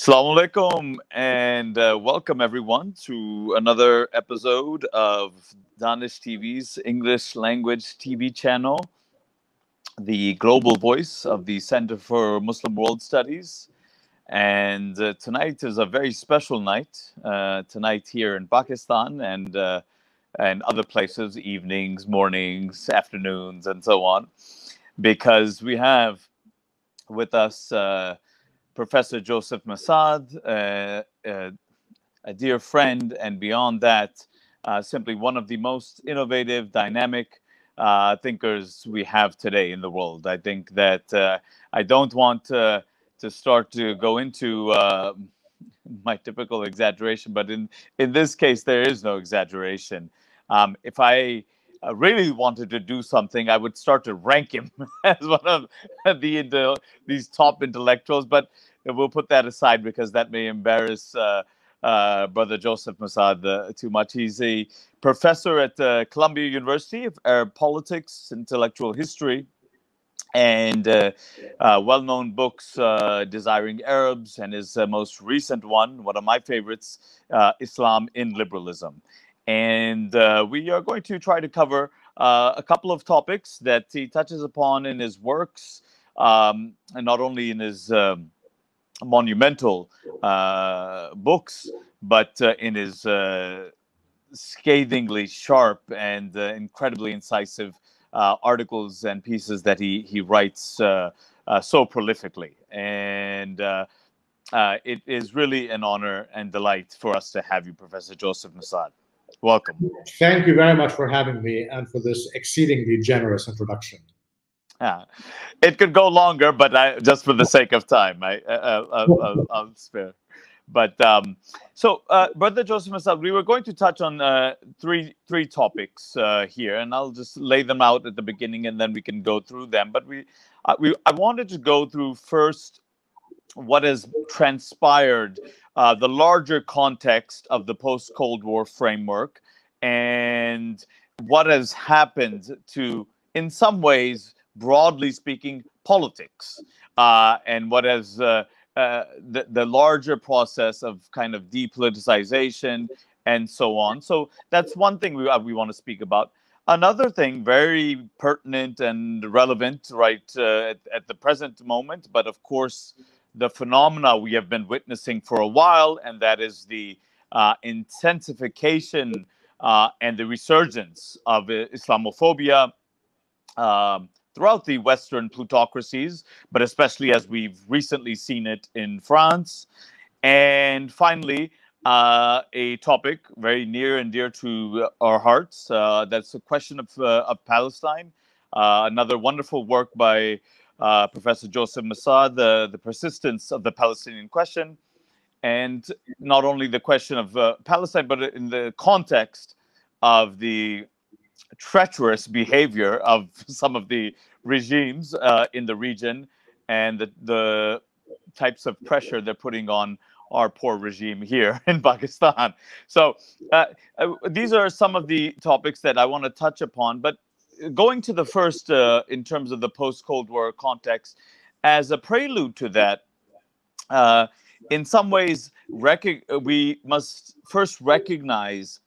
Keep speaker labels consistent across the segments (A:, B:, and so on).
A: Assalamu alaikum and welcome everyone to another episode of Daanish TV's English language TV channel, the global voice of the Center for Muslim World Studies. And tonight is a very special night, tonight here in Pakistan and other places, evenings, mornings, afternoons, and so on, because we have with us Professor Joseph Massad, a dear friend, and beyond that, simply one of the most innovative, dynamic thinkers we have today in the world. I think that I don't want to start to go into my typical exaggeration, but in this case, there is no exaggeration. If I really wanted to do something, I would start to rank him as one of these top intellectuals, but we'll put that aside because that may embarrass Brother Joseph Massad too much. He's a professor at Columbia University of Arab Politics, Intellectual History, and well-known books, Desiring Arabs, and his most recent one of my favorites, Islam in Liberalism. And we are going to try to cover a couple of topics that he touches upon in his works, and not only in his monumental books, but in his scathingly sharp and incredibly incisive articles and pieces that he writes so prolifically. And it is really an honor and delight for us to have you, Professor Joseph Massad. Welcome.
B: Thank you very much for having me and for this exceedingly generous introduction.
A: It could go longer, but just for the sake of time, I'll spare. But so, Brother Joseph Massad, we were going to touch on three topics here, and I'll just lay them out at the beginning, and then we can go through them. But I wanted to go through first what has transpired, the larger context of the post-Cold War framework, and what has happened to, in some ways, broadly speaking, politics, and what has the larger process of kind of depoliticization and so on. So that's one thing we want to speak about. Another thing very pertinent and relevant right at the present moment, but of course, the phenomena we have been witnessing for a while, and that is the intensification and the resurgence of Islamophobia throughout the Western plutocracies, but especially as we've recently seen it in France. And finally, a topic very near and dear to our hearts, that's the question of Palestine. Another wonderful work by Professor Joseph Massad, the persistence of the Palestinian question, and not only the question of Palestine, but in the context of the treacherous behavior of some of the regimes in the region, and the types of pressure they're putting on our poor regime here in Pakistan. So these are some of the topics that I want to touch upon, but going to the first in terms of the post-Cold War context, as a prelude to that, in some ways, we must first recognize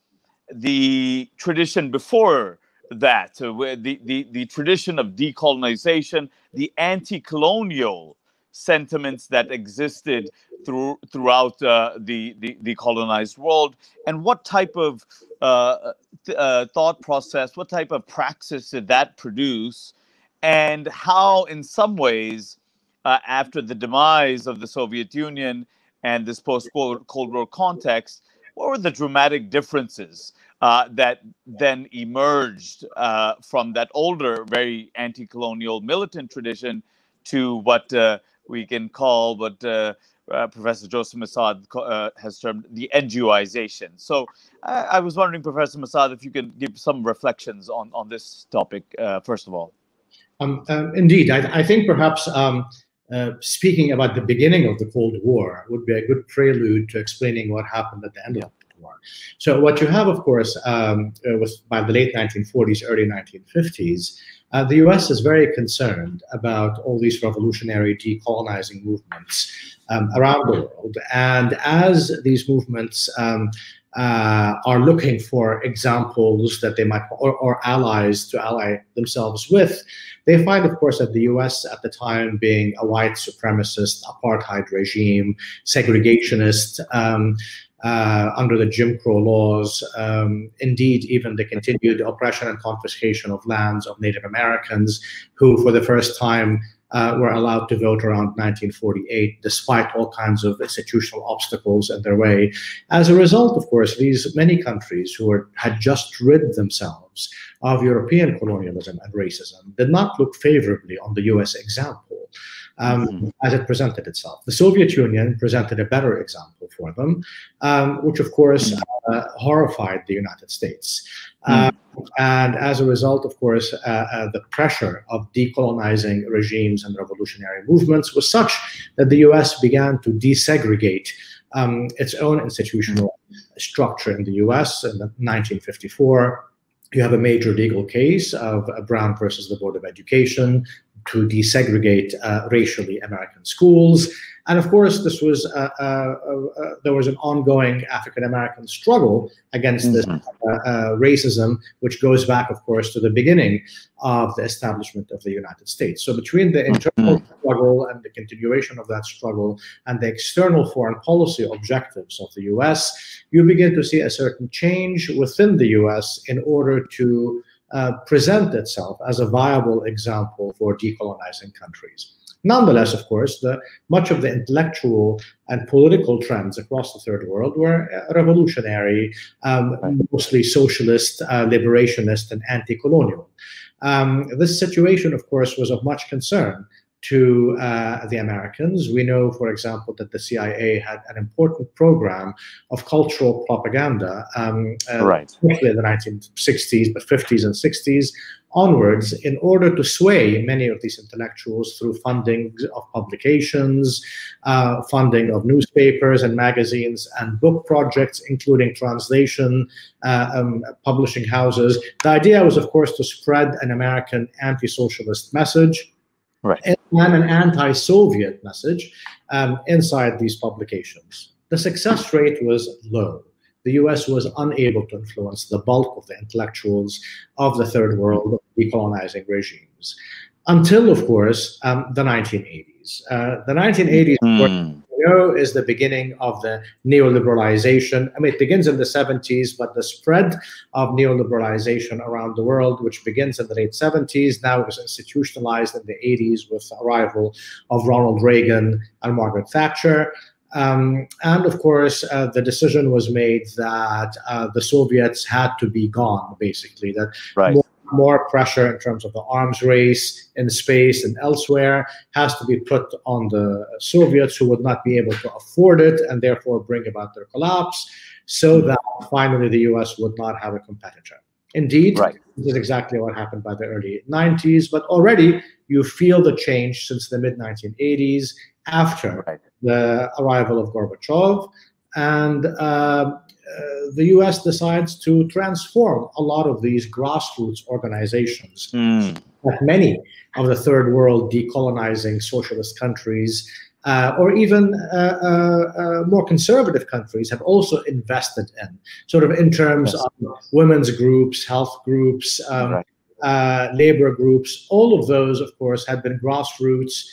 A: the tradition before that, the tradition of decolonization, the anti-colonial sentiments that existed throughout the colonized world, and what type of thought process, what type of praxis did that produce, and how, in some ways, after the demise of the Soviet Union and this post-Cold War context, what were the dramatic differences that then emerged from that older, very anti-colonial militant tradition to what we can call, what Professor Joseph Massad has termed the NGO-isation. So I was wondering, Professor Massad, if you could give some reflections on this topic, first of all.
B: Indeed, I think perhaps speaking about the beginning of the Cold War would be a good prelude to explaining what happened at the end of the Cold War. So what you have, of course, by the late 1940s, early 1950s, the US is very concerned about all these revolutionary decolonizing movements around the world. And as these movements are looking for examples that they might, or allies to ally themselves with, they find, of course, that the US at the time, being a white supremacist apartheid regime, segregationist, under the Jim Crow laws, indeed even the continued oppression and confiscation of lands of Native Americans, who for the first time were allowed to vote around 1948, despite all kinds of institutional obstacles in their way. As a result, of course, these many countries who had just rid themselves of European colonialism and racism did not look favorably on the US example as it presented itself. The Soviet Union presented a better example for them, which of course horrified the United States. And as a result, of course, the pressure of decolonizing regimes and revolutionary movements was such that the US began to desegregate its own institutional structure in the US. In 1954, you have a major legal case of Brown versus the Board of Education to desegregate racially American schools. And of course, this was there was an ongoing African-American struggle against this racism, which goes back, of course, to the beginning of the establishment of the United States. So between the internal struggle and the continuation of that struggle and the external foreign policy objectives of the US, you begin to see a certain change within the US in order to present itself as a viable example for decolonizing countries. Nonetheless, of course, much of the intellectual and political trends across the Third World were revolutionary, mostly socialist, liberationist, and anti-colonial. This situation, of course, was of much concern to the Americans. We know, for example, that the CIA had an important program of cultural propaganda, especially in the 1960s, but 50s and 60s onwards, in order to sway many of these intellectuals through funding of publications, funding of newspapers and magazines and book projects, including translation, publishing houses. The idea was, of course, to spread an American anti-socialist message, and an anti-Soviet message inside these publications. The success rate was low. The US was unable to influence the bulk of the intellectuals of the Third World decolonizing regimes until, of course, the 1980s. The 1980s, is the beginning of the neoliberalization. I mean, it begins in the 70s, but the spread of neoliberalization around the world, which begins in the late 70s, now is institutionalized in the 80s with the arrival of Ronald Reagan and Margaret Thatcher. And of course, the decision was made that the Soviets had to be gone, basically, that more pressure in terms of the arms race in space and elsewhere has to be put on the Soviets, who would not be able to afford it and therefore bring about their collapse, so that finally the US would not have a competitor. Indeed, this is exactly what happened by the early 90s, but already you feel the change since the mid-1980s after the arrival of Gorbachev, and the US decides to transform a lot of these grassroots organizations that many of the Third World decolonizing socialist countries, or even more conservative countries, have also invested in, sort of in terms of women's groups, health groups, labor groups. All of those, of course, had been grassroots.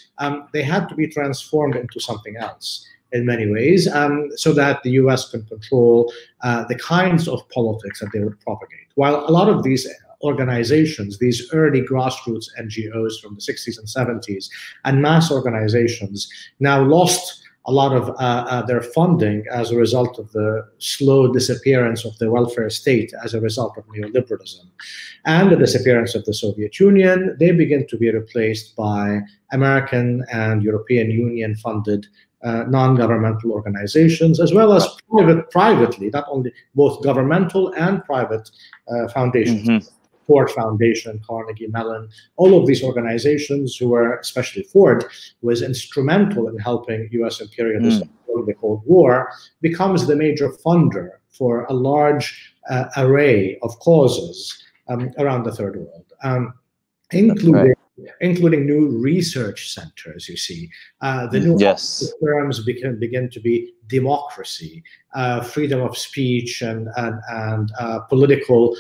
B: They had to be transformed into something else in many ways, so that the US can control the kinds of politics that they would propagate. While a lot of these organizations, these early grassroots NGOs from the 60s and 70s, and mass organizations, now lost a lot of their funding as a result of the slow disappearance of the welfare state as a result of neoliberalism and the disappearance of the Soviet Union. They begin to be replaced by American and European Union funded non-governmental organizations, as well as privately, not only both governmental and private foundations. Ford Foundation, Carnegie Mellon, all of these organizations, who were, especially Ford, was instrumental in helping US imperialism during the Cold War, becomes the major funder for a large array of causes around the Third World, including including new research centers, you see. The new terms begin to be democracy, freedom of speech, and political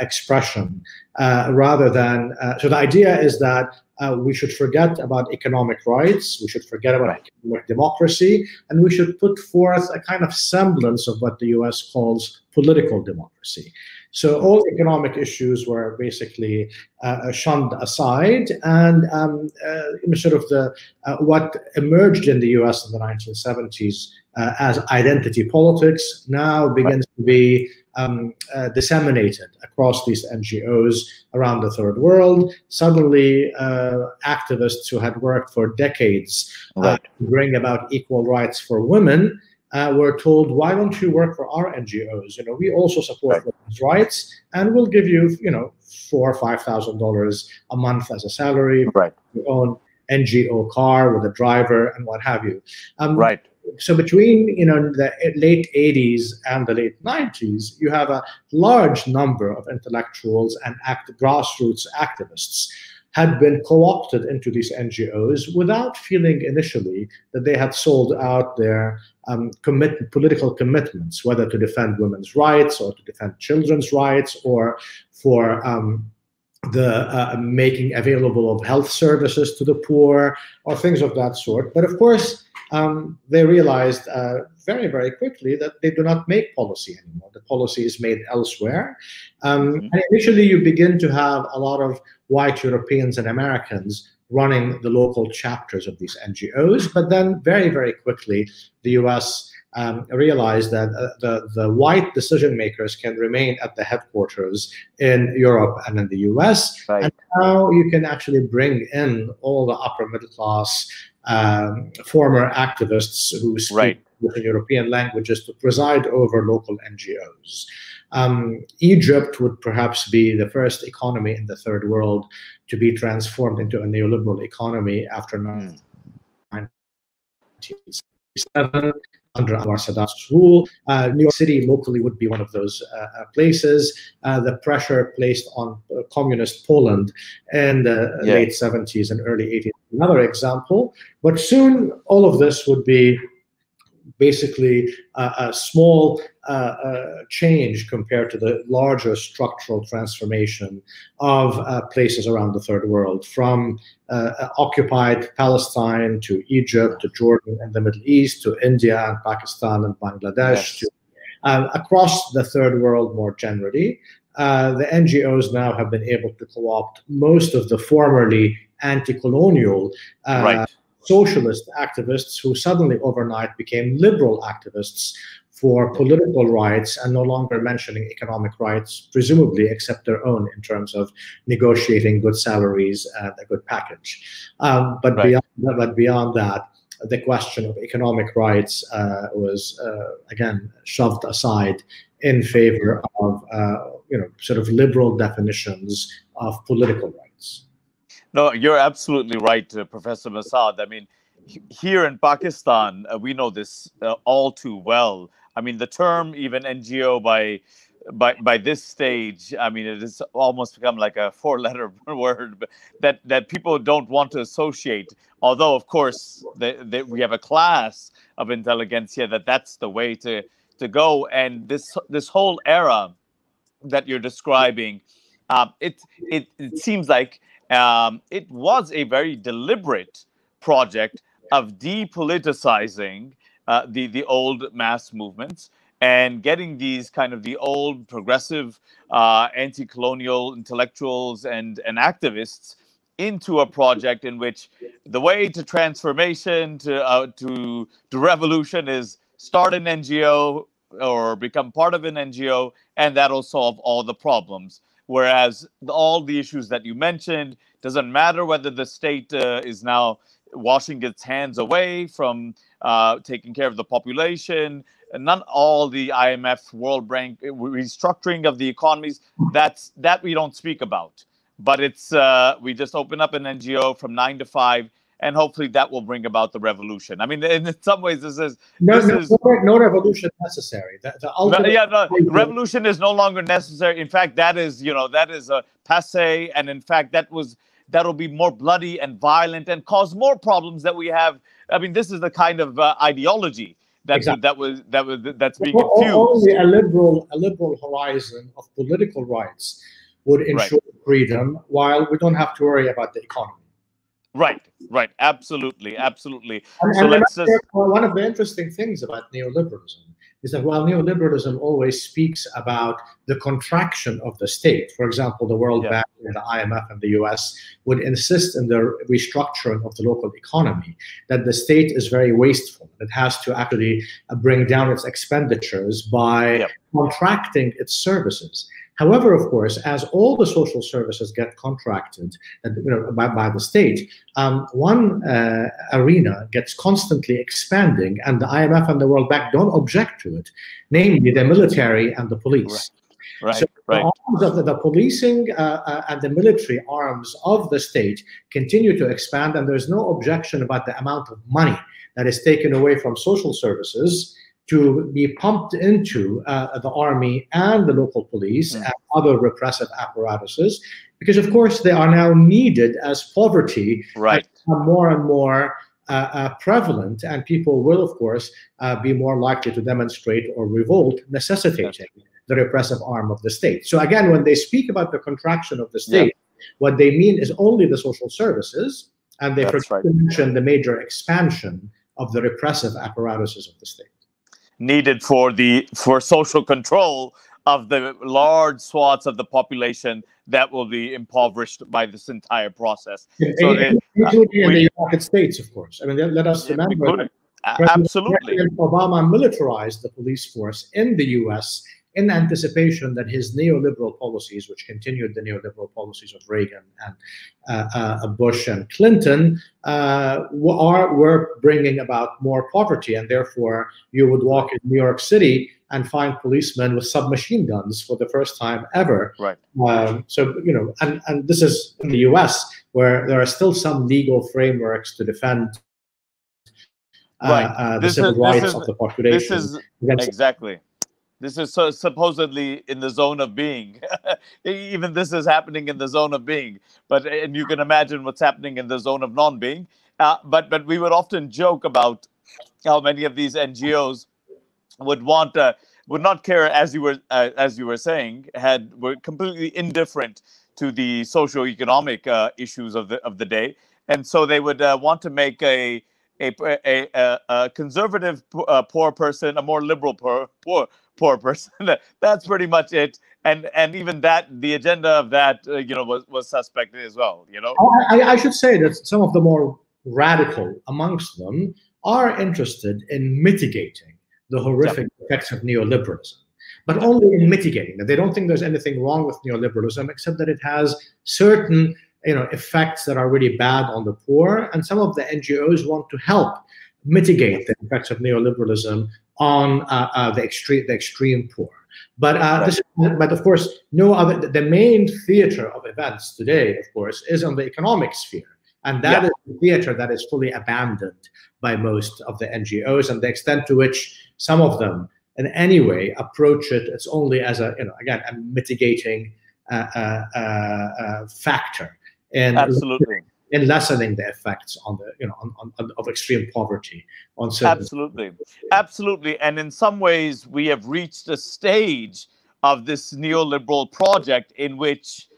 B: expression, rather than, so the idea is that we should forget about economic rights, we should forget about economic democracy, and we should put forth a kind of semblance of what the US calls political democracy. So all economic issues were basically shunned aside, and sort of what emerged in the US in the 1970s as identity politics now begins to be disseminated across these NGOs around the third world. Suddenly, activists who had worked for decades to bring about equal rights for women were told, why don't you work for our NGOs? You know, we also support women's rights, and we'll give you, you know, $4,000 or $5,000 a month as a salary, your own NGO car with a driver and what have you. So between, you know, the late 80s and the late 90s, you have a large number of intellectuals and grassroots activists had been co-opted into these NGOs without feeling initially that they had sold out their political commitments, whether to defend women's rights or to defend children's rights, or for the making available of health services to the poor, or things of that sort. But of course, they realized very, very quickly that they do not make policy anymore. The policy is made elsewhere. And initially, you begin to have a lot of white Europeans and Americans running the local chapters of these NGOs. But then very, very quickly, the US realized that the white decision makers can remain at the headquarters in Europe and in the US. And now you can actually bring in all the upper middle class former activists who speak different European languages to preside over local NGOs. Egypt would perhaps be the first economy in the third world to be transformed into a neoliberal economy after 1977 under Anwar Sadat's rule. New York City locally would be one of those places. The pressure placed on communist Poland in the late 70s and early 80s, another example. But soon all of this would be basically a small change compared to the larger structural transformation of places around the third world, from occupied Palestine to Egypt to Jordan and the Middle East to India and Pakistan and Bangladesh to across the third world more generally. The NGOs now have been able to co-opt most of the formerly anti-colonial socialist activists who suddenly overnight became liberal activists for political rights and no longer mentioning economic rights, presumably except their own in terms of negotiating good salaries and a good package. But beyond that, the question of economic rights was again shoved aside in favor of sort of liberal definitions of political rights.
A: No, you're absolutely right, Professor Massad. I mean, here in Pakistan, we know this all too well. I mean, the term even NGO by this stage, I mean, it has almost become like a four-letter word that people don't want to associate. Although, of course, we have a class of intelligentsia that's the way to go. And this whole era that you're describing, it seems like it was a very deliberate project of depoliticizing the old mass movements and getting these kind of the old progressive anti-colonial intellectuals and activists into a project in which the way to transformation to revolution is start an NGO or become part of an NGO, and that'll solve all the problems. Whereas all the issues that you mentioned, doesn't matter whether the state is now washing its hands away from taking care of the population, not all the IMF, World Bank restructuring of the economies, that we don't speak about. But it's we just open up an NGO from 9 to 5, and hopefully that will bring about the revolution. I mean, in some ways, this is
B: no revolution necessary.
A: Revolution is no longer necessary. In fact, that is a passe, and in fact, that was that'll be more bloody and violent and cause more problems that we have. I mean, this is the kind of ideology that's being infused.
B: Only a liberal horizon of political rights would ensure freedom, while we don't have to worry about the economy.
A: Right, absolutely.
B: So one of the interesting things about neoliberalism is that while neoliberalism always speaks about the contraction of the state, for example, the World Bank and the IMF and the US would insist in the restructuring of the local economy that the state is very wasteful. It has to actually bring down its expenditures by contracting its services. However, of course, as all the social services get contracted by the state, one arena gets constantly expanding, and the IMF and the World Bank don't object to it, namely the military and the police.
A: Right.
B: The policing and the military arms of the state continue to expand, and there's no objection about the amount of money that is taken away from social services to be pumped into the army and the local police and other repressive apparatuses, because of course they are now needed as poverty has become more and more prevalent, and people will of course be more likely to demonstrate or revolt, necessitating the repressive arm of the state. So again, when they speak about the contraction of the state, what they mean is only the social services, and they forget to mention the major expansion of the repressive apparatuses of the state,
A: needed for social control of the large swaths of the population that will be impoverished by this entire process.
B: Including in the United States, of course. I mean, let us remember President Obama militarized the police force in the U.S. in anticipation that his neoliberal policies, which continued the neoliberal policies of Reagan and Bush and Clinton, were bringing about more poverty. And therefore, you would walk in New York City and find policemen with submachine guns for the first time ever. So, and this is in the US, where there are still some legal frameworks to defend the civil rights of the population.
A: This is supposedly in the zone of being. Even this is happening in the zone of being. And you can imagine what's happening in the zone of non-being. But we would often joke about how many of these NGOs would not care, as you were saying, were completely indifferent to the socio-economic issues of the day, and so they would want to make a conservative poor person a more liberal poor person. That's pretty much it. And even that, the agenda of that, was suspected as well.
B: I should say that some of the more radical amongst them are interested in mitigating the horrific effects of neoliberalism, but only in mitigating them. They don't think there's anything wrong with neoliberalism, except that it has certain effects that are really bad on the poor, and some of the NGOs want to help mitigate the effects of neoliberalism on the extreme poor. But of course, the main theater of events today, of course, is on the economic sphere, and that is the theater that is fully abandoned by most of the NGOs, and the extent to which some of them in any way approach it, it's only as a mitigating factor in lessening the effects on the of extreme poverty on certain.
A: Absolutely. And in some ways, we have reached a stage of this neoliberal project in which,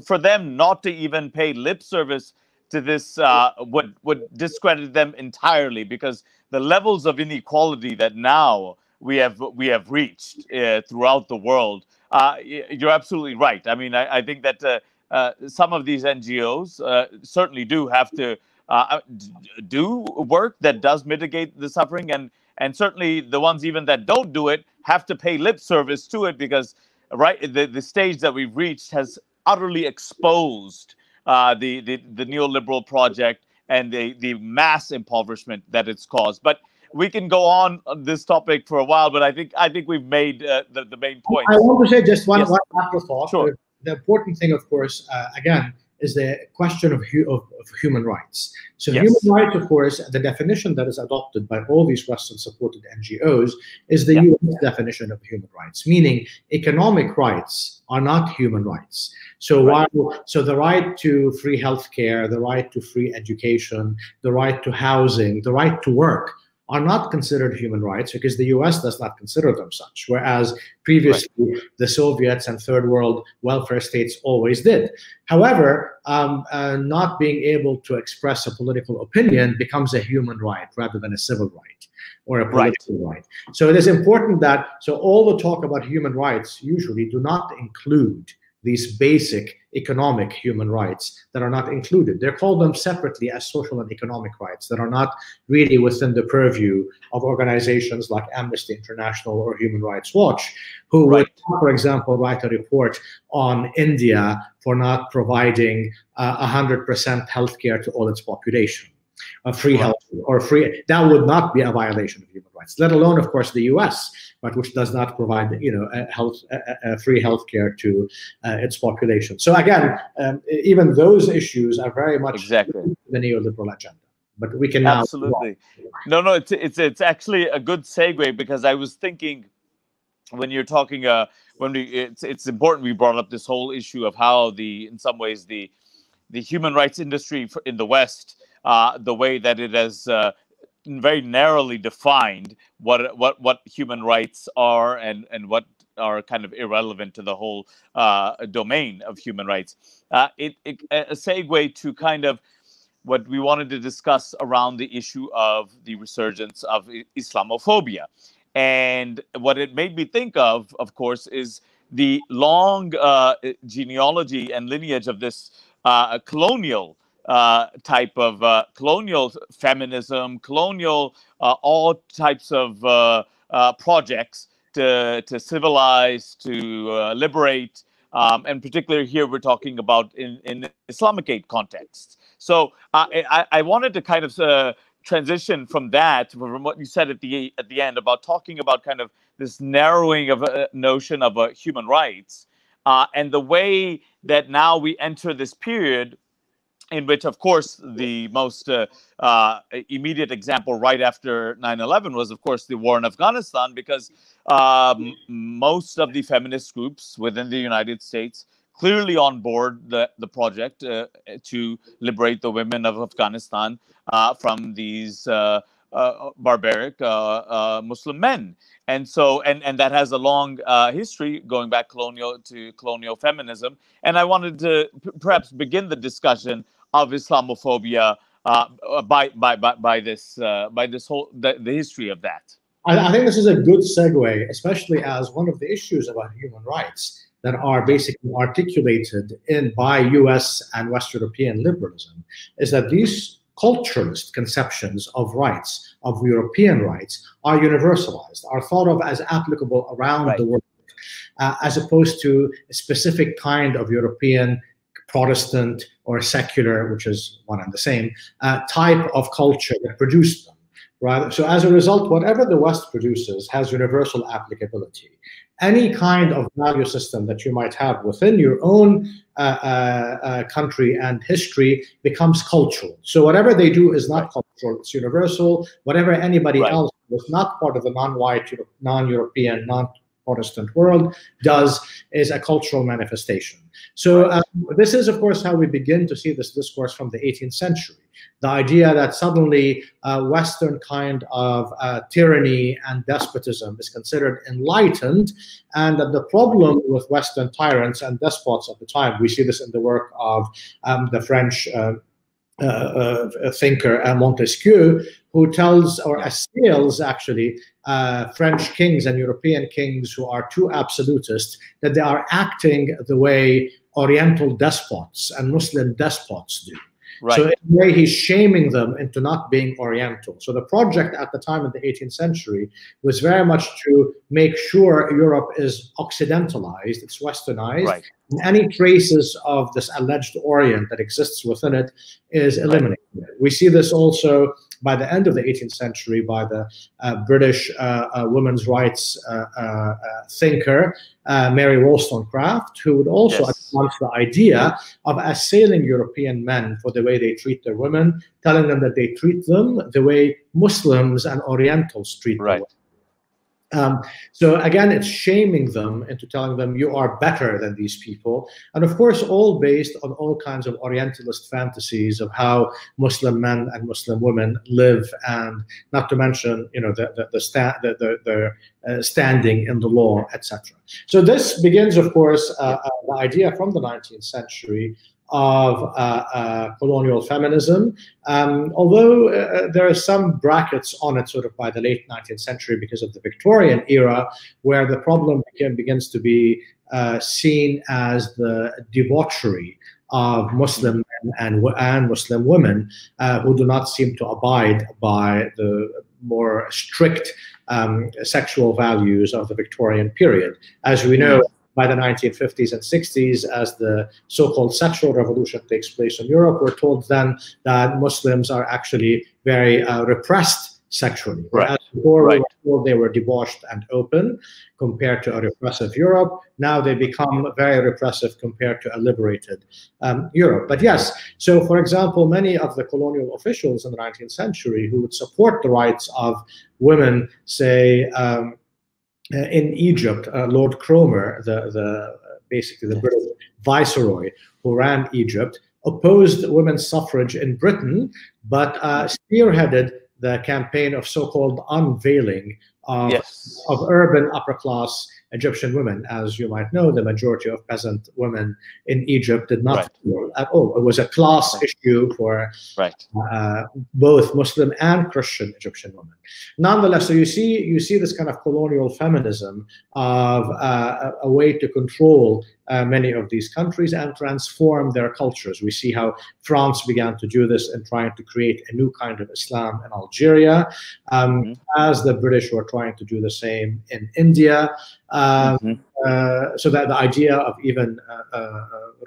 A: for them not to even pay lip service to this would discredit them entirely, because the levels of inequality that now we have reached throughout the world. You're absolutely right. I mean, I think that some of these NGOs certainly do have to do work that does mitigate the suffering, and certainly the ones even that don't do it have to pay lip service to it, because the stage that we've reached has utterly exposed the neoliberal project and the mass impoverishment that it's caused. But we can go on this topic for a while, but I think we've made the main point.
B: I want to say just one afterthought. Sure. The important thing, of course, again, is the question of human rights. So
A: Yes.
B: human rights, of course, the definition that is adopted by all these Western-supported NGOs is the US definition of human rights, meaning economic rights are not human rights. So the right to free healthcare, the right to free education, the right to housing, the right to work are not considered human rights because the US does not consider them such, whereas previously the Soviets and third world welfare states always did. However, not being able to express a political opinion becomes a human right rather than a civil right or a political right. So it is important that, so all the talk about human rights usually do not include these basic economic human rights that are not included. They're called them separately as social and economic rights that are not really within the purview of organizations like Amnesty International or Human Rights Watch, who would, for example, write a report on India for not providing 100% healthcare to all its population. Free health or free, that would not be a violation of human rights, let alone, of course, the US, but which does not provide, free healthcare to its population. So again, even those issues are very much the neoliberal agenda. But we can now
A: No, it's actually a good segue, because I was thinking when you're talking it's important we brought up this whole issue of how in some ways the human rights industry in the West, the way that it has very narrowly defined what human rights are and what are kind of irrelevant to the whole domain of human rights. A segue to kind of what we wanted to discuss around the issue of the resurgence of Islamophobia. And what it made me think of course, is the long genealogy and lineage of this colonial type of colonial feminism, colonial all types of projects to civilize, to liberate, and particularly here we're talking about in Islamicate contexts. So I wanted to kind of transition from that, from what you said at the end about talking about kind of this narrowing of a notion of human rights, and the way that now we enter this period in which, of course, the most immediate example right after 9/11 was, of course, the war in Afghanistan, because most of the feminist groups within the United States clearly on board the project to liberate the women of Afghanistan from these barbaric Muslim men. And so, and that has a long history going back to colonial feminism. And I wanted to perhaps begin the discussion of Islamophobia by this whole the history of that.
B: I think this is a good segue, especially as one of the issues about human rights that are basically articulated by US and West European liberalism is that these culturalist conceptions of rights, of European rights, are universalized, are thought of as applicable around the world, as opposed to a specific kind of European Protestant or secular, which is one and the same, type of culture that produced them. Right? So as a result, whatever the West produces has universal applicability. Any kind of value system that you might have within your own country and history becomes cultural. So whatever they do is not cultural, it's universal. Whatever anybody else who is not part of the non-white, non-European, non-Protestant world does is a cultural manifestation. So this is, of course, how we begin to see this discourse from the 18th century. The idea that suddenly Western kind of tyranny and despotism is considered enlightened, and that the problem with Western tyrants and despots at the time, we see this in the work of the French thinker Montesquieu, who tells or assails actually French kings and European kings who are too absolutist, that they are acting the way Oriental despots and Muslim despots do. So in a way, he's shaming them into not being Oriental. So the project at the time in the 18th century was very much to make sure Europe is Occidentalized, it's Westernized, and any traces of this alleged Orient that exists within it is eliminated. We see this also by the end of the 18th century by the British women's rights thinker Mary Wollstonecraft, who would also advance the idea of assailing European men for the way they treat their women, telling them that they treat them the way Muslims and Orientals treat them. So again, it's shaming them into telling them you are better than these people, and of course, all based on all kinds of Orientalist fantasies of how Muslim men and Muslim women live, and not to mention, you know, their standing in the law, etc. So this begins, of course, the idea from the 19th century of colonial feminism, although there are some brackets on it sort of by the late 19th century because of the Victorian era, where the problem begins to be seen as the debauchery of Muslim men and Muslim women who do not seem to abide by the more strict sexual values of the Victorian period. As we know, by the 1950s and 60s, as the so-called sexual revolution takes place in Europe, we're told then that Muslims are actually very repressed sexually. As before, we were told they were debauched and open compared to a repressive Europe. Now they become very repressive compared to a liberated Europe. But yes, so for example, many of the colonial officials in the 19th century who would support the rights of women, say, in Egypt, Lord Cromer, basically the British viceroy who ran Egypt, opposed women's suffrage in Britain, but spearheaded the campaign of so-called unveiling of urban upper-class Egyptian women. As you might know, the majority of peasant women in Egypt did not feel at all. It was a class issue for both Muslim and Christian Egyptian women. Nonetheless, so you see this kind of colonial feminism of a way to control many of these countries and transform their cultures. We see how France began to do this in trying to create a new kind of Islam in Algeria, as the British were trying to do the same in India. So that the idea of even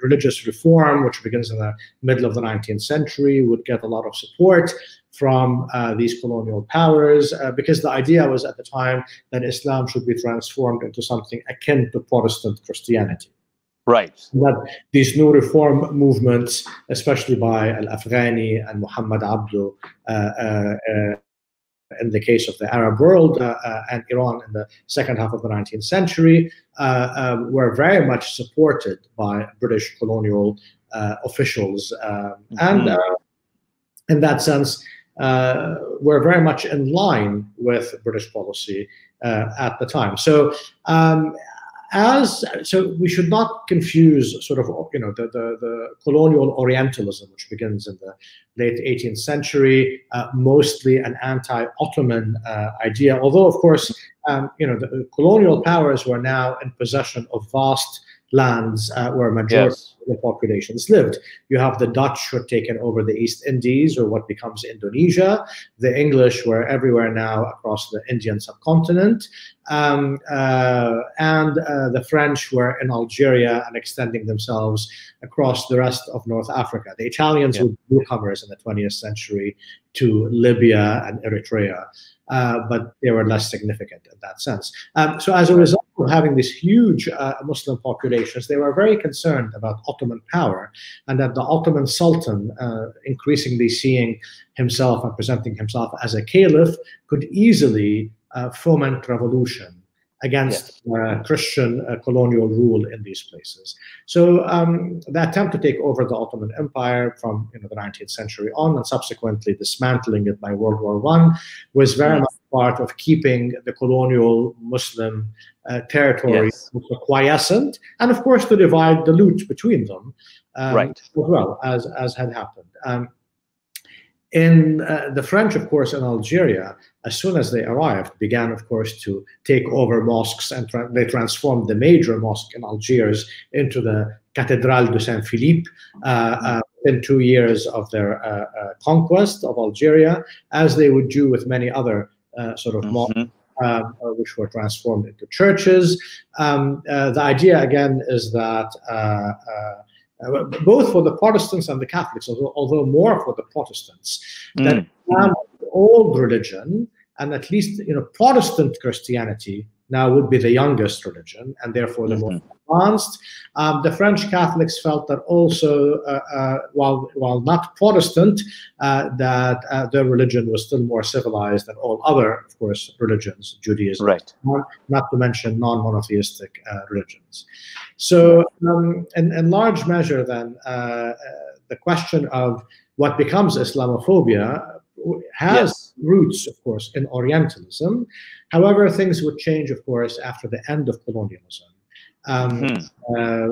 B: religious reform, which begins in the middle of the 19th century, would get a lot of support from these colonial powers, because the idea was at the time that Islam should be transformed into something akin to Protestant Christianity. That these new reform movements, especially by Al-Afghani and Muhammad Abdu, in the case of the Arab world and Iran in the second half of the 19th century, were very much supported by British colonial officials, and in that sense, were very much in line with British policy at the time. So. So we should not confuse sort of, you know, the colonial Orientalism, which begins in the late 18th century, mostly an anti-Ottoman idea. Although, of course, you know, the colonial powers were now in possession of vast lands where majority of the populations lived. You have the Dutch who had taken over the East Indies, or what becomes Indonesia. The English were everywhere now across the Indian subcontinent. And the French were in Algeria and extending themselves across the rest of North Africa. The Italians were newcomers in the 20th century to Libya and Eritrea, but they were less significant in that sense. So as a result of having these huge Muslim populations, they were very concerned about Ottoman power, and that the Ottoman Sultan, increasingly seeing himself and presenting himself as a caliph, could easily foment revolution against Christian colonial rule in these places. So the attempt to take over the Ottoman Empire from, you know, the 19th century on, and subsequently dismantling it by World War I, was very much part of keeping the colonial Muslim territory quiescent, and of course to divide the loot between them, as well as had happened. In the French, of course, in Algeria, as soon as they arrived, began, of course, to take over mosques, and they transformed the major mosque in Algiers into the Cathédrale de Saint-Philippe in 2 years of their conquest of Algeria, as they would do with many other sort of mosques, which were transformed into churches. The idea, again, is that both for the Protestants and the Catholics, although more for the Protestants, that Islam old religion, and at least Protestant Christianity now would be the youngest religion, and therefore the more advanced. The French Catholics felt that also, while not Protestant, that their religion was still more civilized than all other, of course, religions, Judaism,
A: right,
B: not to mention non-monotheistic religions. So, in large measure, then, the question of what becomes Islamophobia has roots, of course, in Orientalism. However, things would change, of course, after the end of colonialism,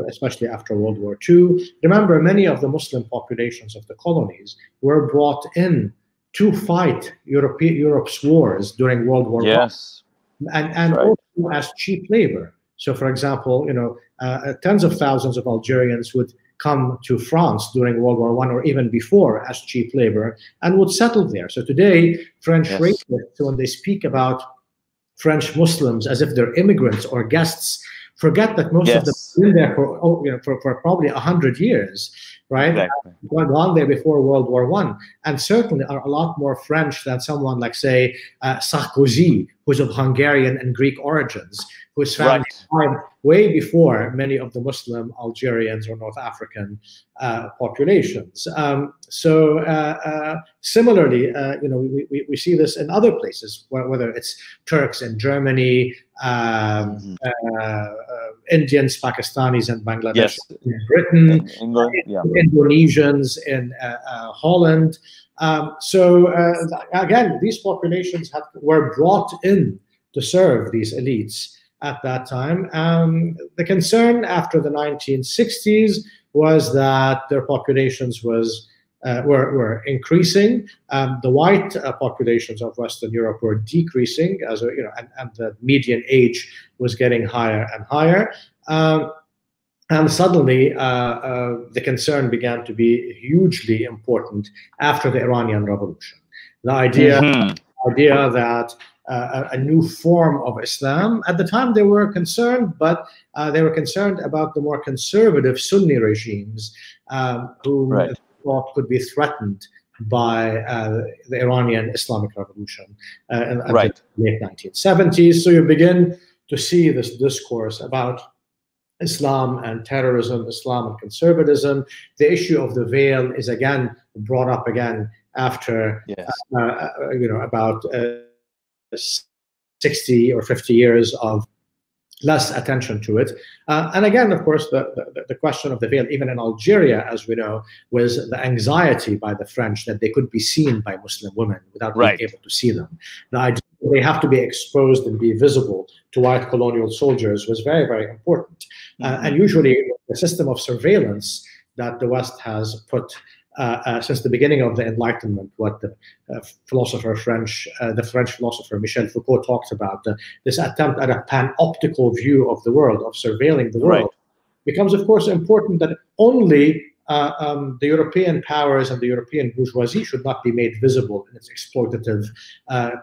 B: especially after World War II. Remember, many of the Muslim populations of the colonies were brought in to fight Europe's wars during World War I, and also as cheap labor. So, for example, tens of thousands of Algerians would come to France during World War I or even before as cheap labor and would settle there. So today, French racists, when they speak about French Muslims as if they're immigrants or guests, forget that most of them have been there for probably 100 years, right?
A: Exactly.
B: Gone there before World War I, and certainly are a lot more French than someone like, say, Sarkozy, who's of Hungarian and Greek origins, whose family died way before many of the Muslim Algerians or North African populations. Similarly, we see this in other places, whether it's Turks in Germany, Indians, Pakistanis, and Bangladesh in Britain, Indonesians in Holland. Again, these populations were brought in to serve these elites at that time. The concern after the 1960s was that their populations were increasing. The white populations of Western Europe were decreasing, and the median age was getting higher and higher. And suddenly, the concern began to be hugely important after the Iranian Revolution. The idea that a new form of Islam. At the time, they were concerned, but they were concerned about the more conservative Sunni regimes who thought could be threatened by the Iranian Islamic Revolution in the late 1970s. So you begin to see this discourse about Islam and terrorism, Islam and conservatism. The issue of the veil is again brought up again after about 60 or 50 years of less attention to it. And again, of course, the question of the veil, even in Algeria, as we know, was the anxiety by the French that they could be seen by Muslim women without being able to see them. The idea that they have to be exposed and be visible to white colonial soldiers was very, very important. And usually the system of surveillance that the West has put since the beginning of the Enlightenment, what the French philosopher Michel Foucault talked about, this attempt at a panoptical view of the world, of surveilling the world, becomes, of course, important that only the European powers and the European bourgeoisie should not be made visible in its exploitative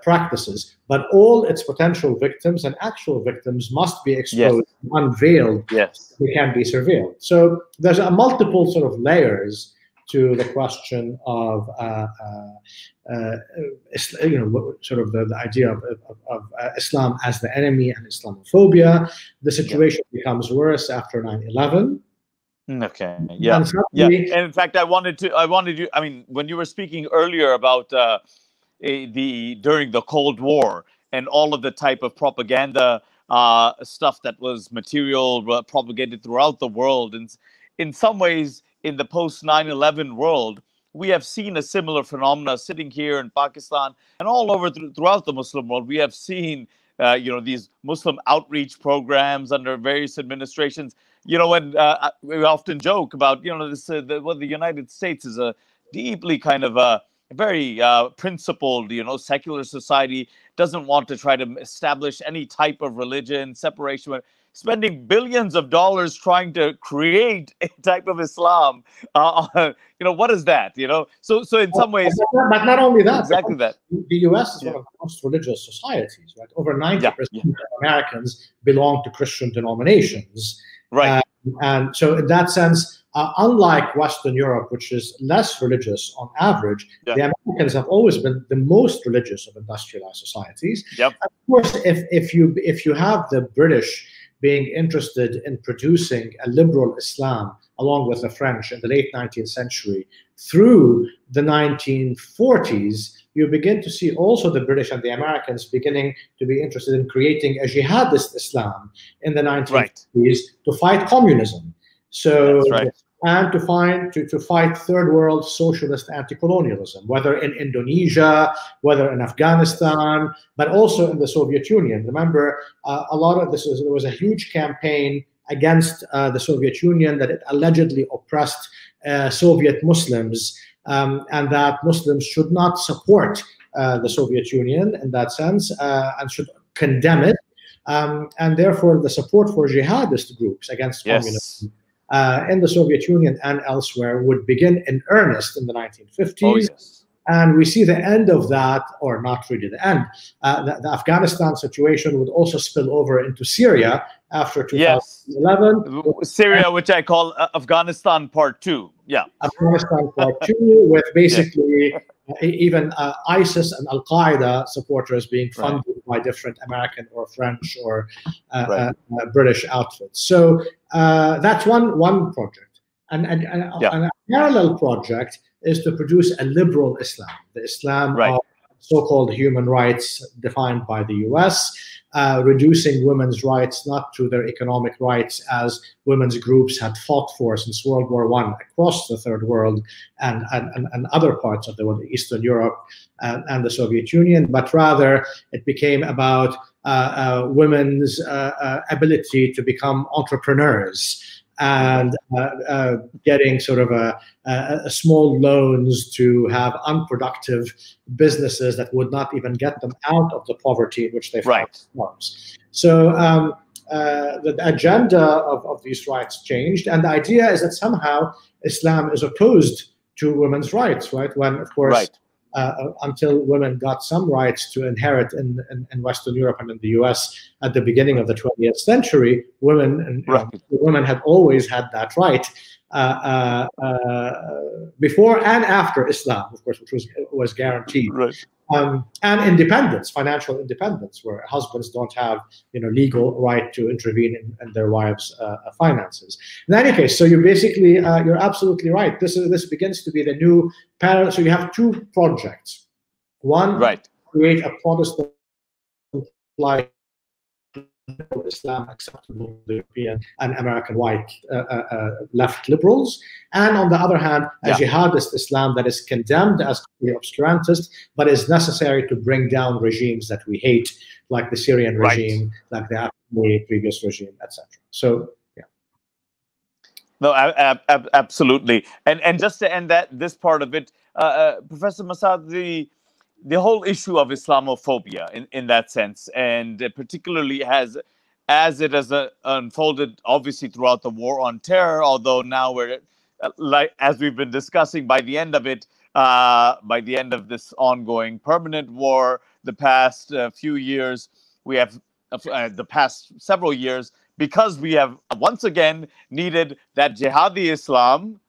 B: practices, but all its potential victims and actual victims must be exposed, unveiled, they can be surveilled. So there's a multiple sort of layers to the question of sort of the idea of Islam as the enemy and Islamophobia. The situation becomes worse after 9/11.
A: Okay. Yeah. And in fact, I wanted you. I mean, when you were speaking earlier about during the Cold War and all of the type of propaganda stuff that was propagated throughout the world, and in some ways, in the post 9/11 world, we have seen a similar phenomena sitting here in Pakistan and all over throughout the Muslim world. We have seen, these Muslim outreach programs under various administrations. When we often joke about, the United States is a deeply kind of a very principled, secular society, doesn't want to try to establish any type of religion, separation, spending billions of dollars trying to create a type of Islam. What is that? So in some ways,
B: but not only that,
A: exactly that.
B: The U.S. is one of the most religious societies, right? Over 90% of Americans belong to Christian denominations.
A: Right.
B: And so in that sense, unlike Western Europe, which is less religious on average, the Americans have always been the most religious of industrialized societies.
A: Yep.
B: Of course, if you have the British being interested in producing a liberal Islam along with the French in the late 19th century through the 1940s, you begin to see also the British and the Americans beginning to be interested in creating a jihadist Islam in the 1950s to fight communism. So, and to fight third world socialist anti-colonialism, whether in Indonesia, whether in Afghanistan, but also in the Soviet Union. Remember, a lot of there was a huge campaign against the Soviet Union that it allegedly oppressed Soviet Muslims, and that Muslims should not support the Soviet Union in that sense, and should condemn it. And therefore, the support for jihadist groups against communism in the Soviet Union and elsewhere would begin in earnest in the 1950s.
A: Oh, yes.
B: And we see the end of that, or not really the end. The Afghanistan situation would also spill over into Syria after 2011.
A: Yes. Syria, which I call Afghanistan Part 2. Yeah.
B: Afghanistan Part 2, with basically even ISIS and Al-Qaeda supporters being funded by different American or French or British outfits. So that's one project. And a parallel project is to produce a liberal Islam, the Islam of so-called human rights defined by the US, reducing women's rights not to their economic rights as women's groups had fought for since World War I across the third world and other parts of the world, Eastern Europe and the Soviet Union, but rather it became about women's ability to become entrepreneurs and getting sort of a small loans to have unproductive businesses that would not even get them out of the poverty in which they found themselves. So the agenda of these rights changed, and the idea is that somehow Islam is opposed to women's rights, right? When, of course, until women got some rights to inherit in Western Europe and in the US at the beginning of the 20th century, women had always had that right before and after Islam, of course, which was guaranteed. And independence, financial independence, where husbands don't have legal right to intervene in their wives' finances. In any case, so you basically you're absolutely right. This begins to be the new parallel. So you have two projects. One, create a Protestant like Islam acceptable to the European and American white left liberals, and on the other hand, a jihadist Islam that is condemned as obscurantist, but is necessary to bring down regimes that we hate, like the Syrian regime, like the previous regime, etc. So,
A: no, absolutely. And just to end this part of it, Professor Massad, the whole issue of Islamophobia in that sense, and particularly as it has unfolded, obviously throughout the war on terror, although now we're, as we've been discussing, by the end of it, by the end of this ongoing permanent war, the past few years, we have the past several years, because we have once again needed that jihadi Islam,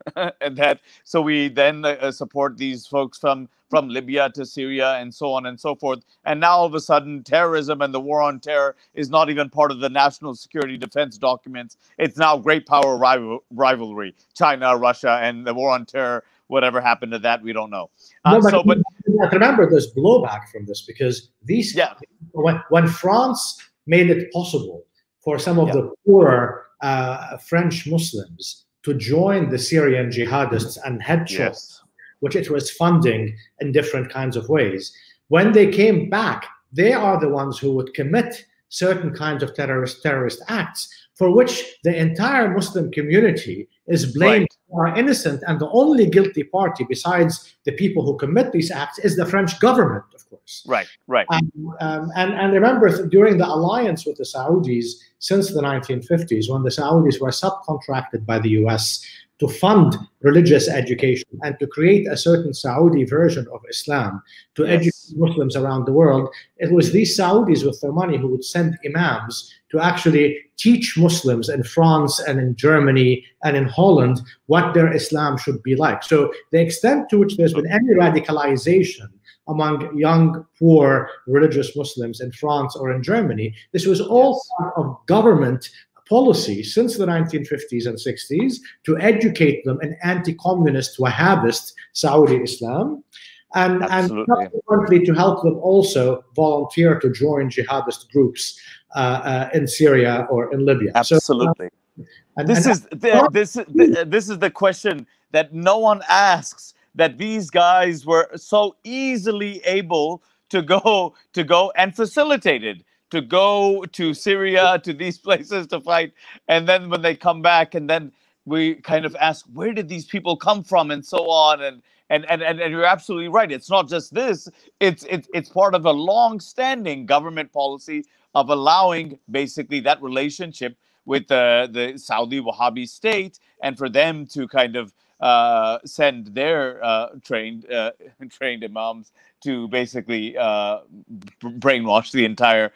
A: and that so we then support these folks from Libya to Syria and so on and so forth. And now all of a sudden, terrorism and the war on terror is not even part of the national security defense documents. It's now great power rivalry, China, Russia, and the war on terror. Whatever happened to that, we don't know.
B: But remember, there's blowback from this, because when France made it possible for some of the poorer French Muslims to join the Syrian jihadists and headshots, which it was funding in different kinds of ways. When they came back, they are the ones who would commit certain kinds of terrorist acts for which the entire Muslim community is blamed are innocent, and the only guilty party besides the people who commit these acts is the French government, of course. And remember, during the alliance with the Saudis since the 1950s, when the Saudis were subcontracted by the US to fund religious education and to create a certain Saudi version of Islam to educate Muslims around the world, it was these Saudis with their money who would send imams to actually teach Muslims in France and in Germany and in Holland what their Islam should be like. So the extent to which there's been any radicalization among young, poor, religious Muslims in France or in Germany, this was all part of government policy since the 1950s and 60s to educate them in anti-communist Wahhabist Saudi Islam, and subsequently to help them also volunteer to join jihadist groups in Syria or in Libya.
A: Absolutely. This is the question that no one asks, that these guys were so easily able to go and facilitated to go to Syria, to these places to fight. And then when they come back, and then we kind of ask, where did these people come from, and so on. And you're absolutely right. It's not just this. It's part of a long-standing government policy of allowing basically that relationship with the Saudi Wahhabi state, and for them to kind of send their trained imams to basically brainwash the entire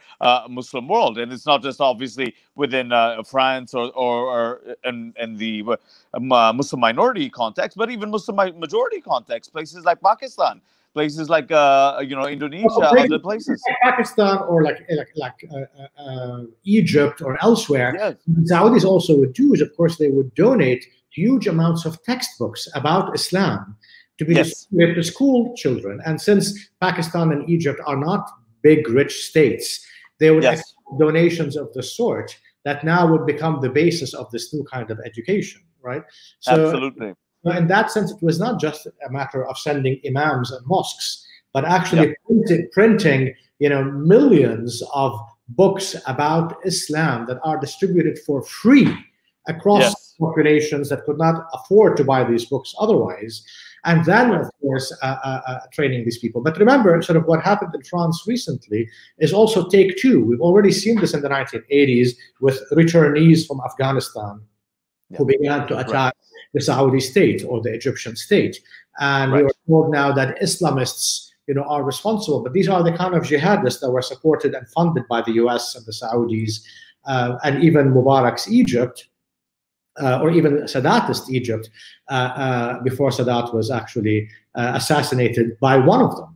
A: Muslim world. And it's not just obviously within France or in the Muslim minority context, but even Muslim majority context, places like Pakistan, places like Indonesia, other places,
B: like Pakistan or like Egypt or elsewhere. Yes. The Saudis also would do is, of course, they would donate huge amounts of textbooks about Islam to be distributed to school children. And since Pakistan and Egypt are not big, rich states, they would accept donations of the sort that now would become the basis of this new kind of education, right? So,
A: absolutely.
B: In that sense, it was not just a matter of sending imams and mosques, but actually printing, millions of books about Islam that are distributed for free across populations that could not afford to buy these books otherwise. And then, of course, training these people. But remember, sort of what happened in France recently is also take two. We've already seen this in the 1980s with returnees from Afghanistan who began to attack the Saudi state or the Egyptian state. And we are told now that Islamists, are responsible. But these are the kind of jihadists that were supported and funded by the US and the Saudis, and even Mubarak's Egypt, or even Sadatist Egypt, before Sadat was actually assassinated by one of them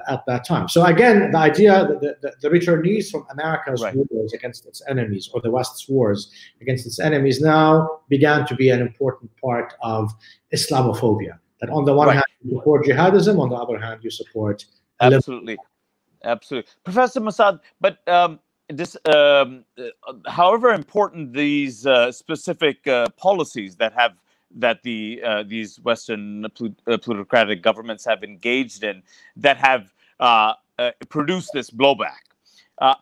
B: at that time. So again, the idea that the returnees from America's wars against its enemies, or the West's wars against its enemies, now began to be an important part of Islamophobia. That on the one hand, you support jihadism, on the other hand, you support...
A: Absolutely. Professor Massad, but however important these specific policies that these Western plutocratic governments have engaged in, that have produced this blowback.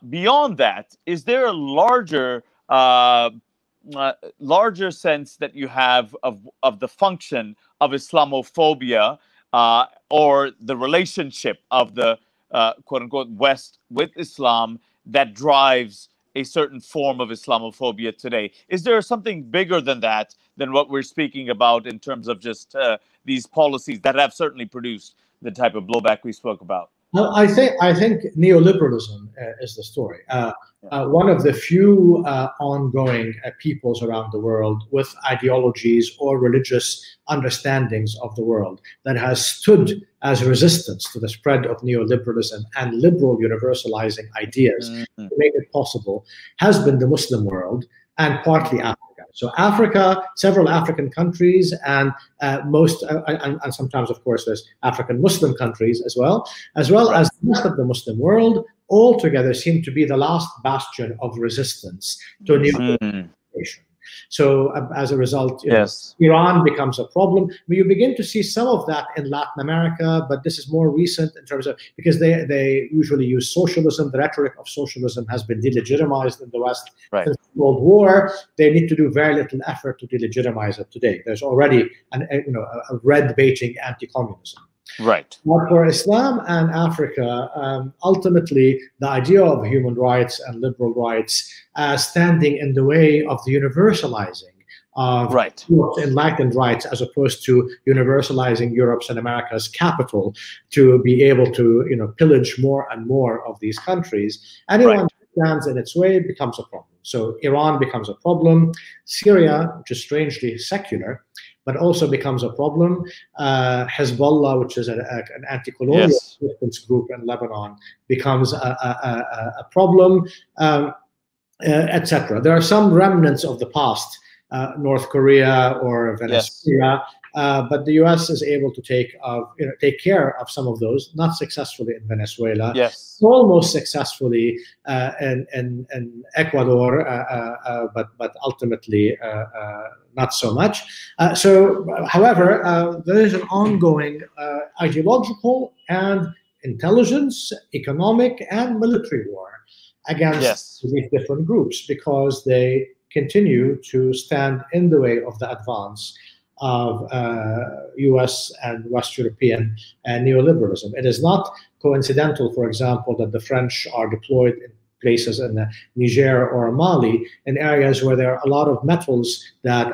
A: Beyond that, is there a larger sense that you have of the function of Islamophobia, or the relationship of the quote-unquote West with Islam, that drives a certain form of Islamophobia today? Is there something bigger than that, than what we're speaking about in terms of just these policies that have certainly produced the type of blowback we spoke about?
B: Well, I think neoliberalism is the story. One of the few ongoing peoples around the world with ideologies or religious understandings of the world that has stood as resistance to the spread of neoliberalism and liberal universalizing ideas to make it possible has been the Muslim world, and partly Africa. So Africa, several African countries, and and sometimes, of course, there's African Muslim countries as well as the rest of the Muslim world, all together seem to be the last bastion of resistance to neoliberalization. So as a result, Iran becomes a problem. You begin to see some of that in Latin America, but this is more recent in terms of, because they usually use socialism. The rhetoric of socialism has been delegitimized in the West since the Cold War. They need to do very little effort to delegitimize it today. There's already a red baiting anti-communism.
A: Right.
B: But for Islam and Africa, ultimately, the idea of human rights and liberal rights standing in the way of the universalizing of Europe's enlightened rights, as opposed to universalizing Europe's and America's capital to be able to, pillage more and more of these countries. Anyone who stands in its way becomes a problem. So Iran becomes a problem. Syria, which is strangely secular, but also becomes a problem. Hezbollah, which is an anti-colonial resistance group in Lebanon, becomes a problem, etc. There are some remnants of the past, North Korea or Venezuela, but the U.S. is able to take care of some of those, not successfully in Venezuela, almost successfully in Ecuador, but ultimately not so much. However, there is an ongoing ideological and intelligence, economic, and military war against these different groups, because they continue to stand in the way of the advance of US and West European neoliberalism. It is not coincidental, for example, that the French are deployed in places in Niger or Mali, in areas where there are a lot of metals that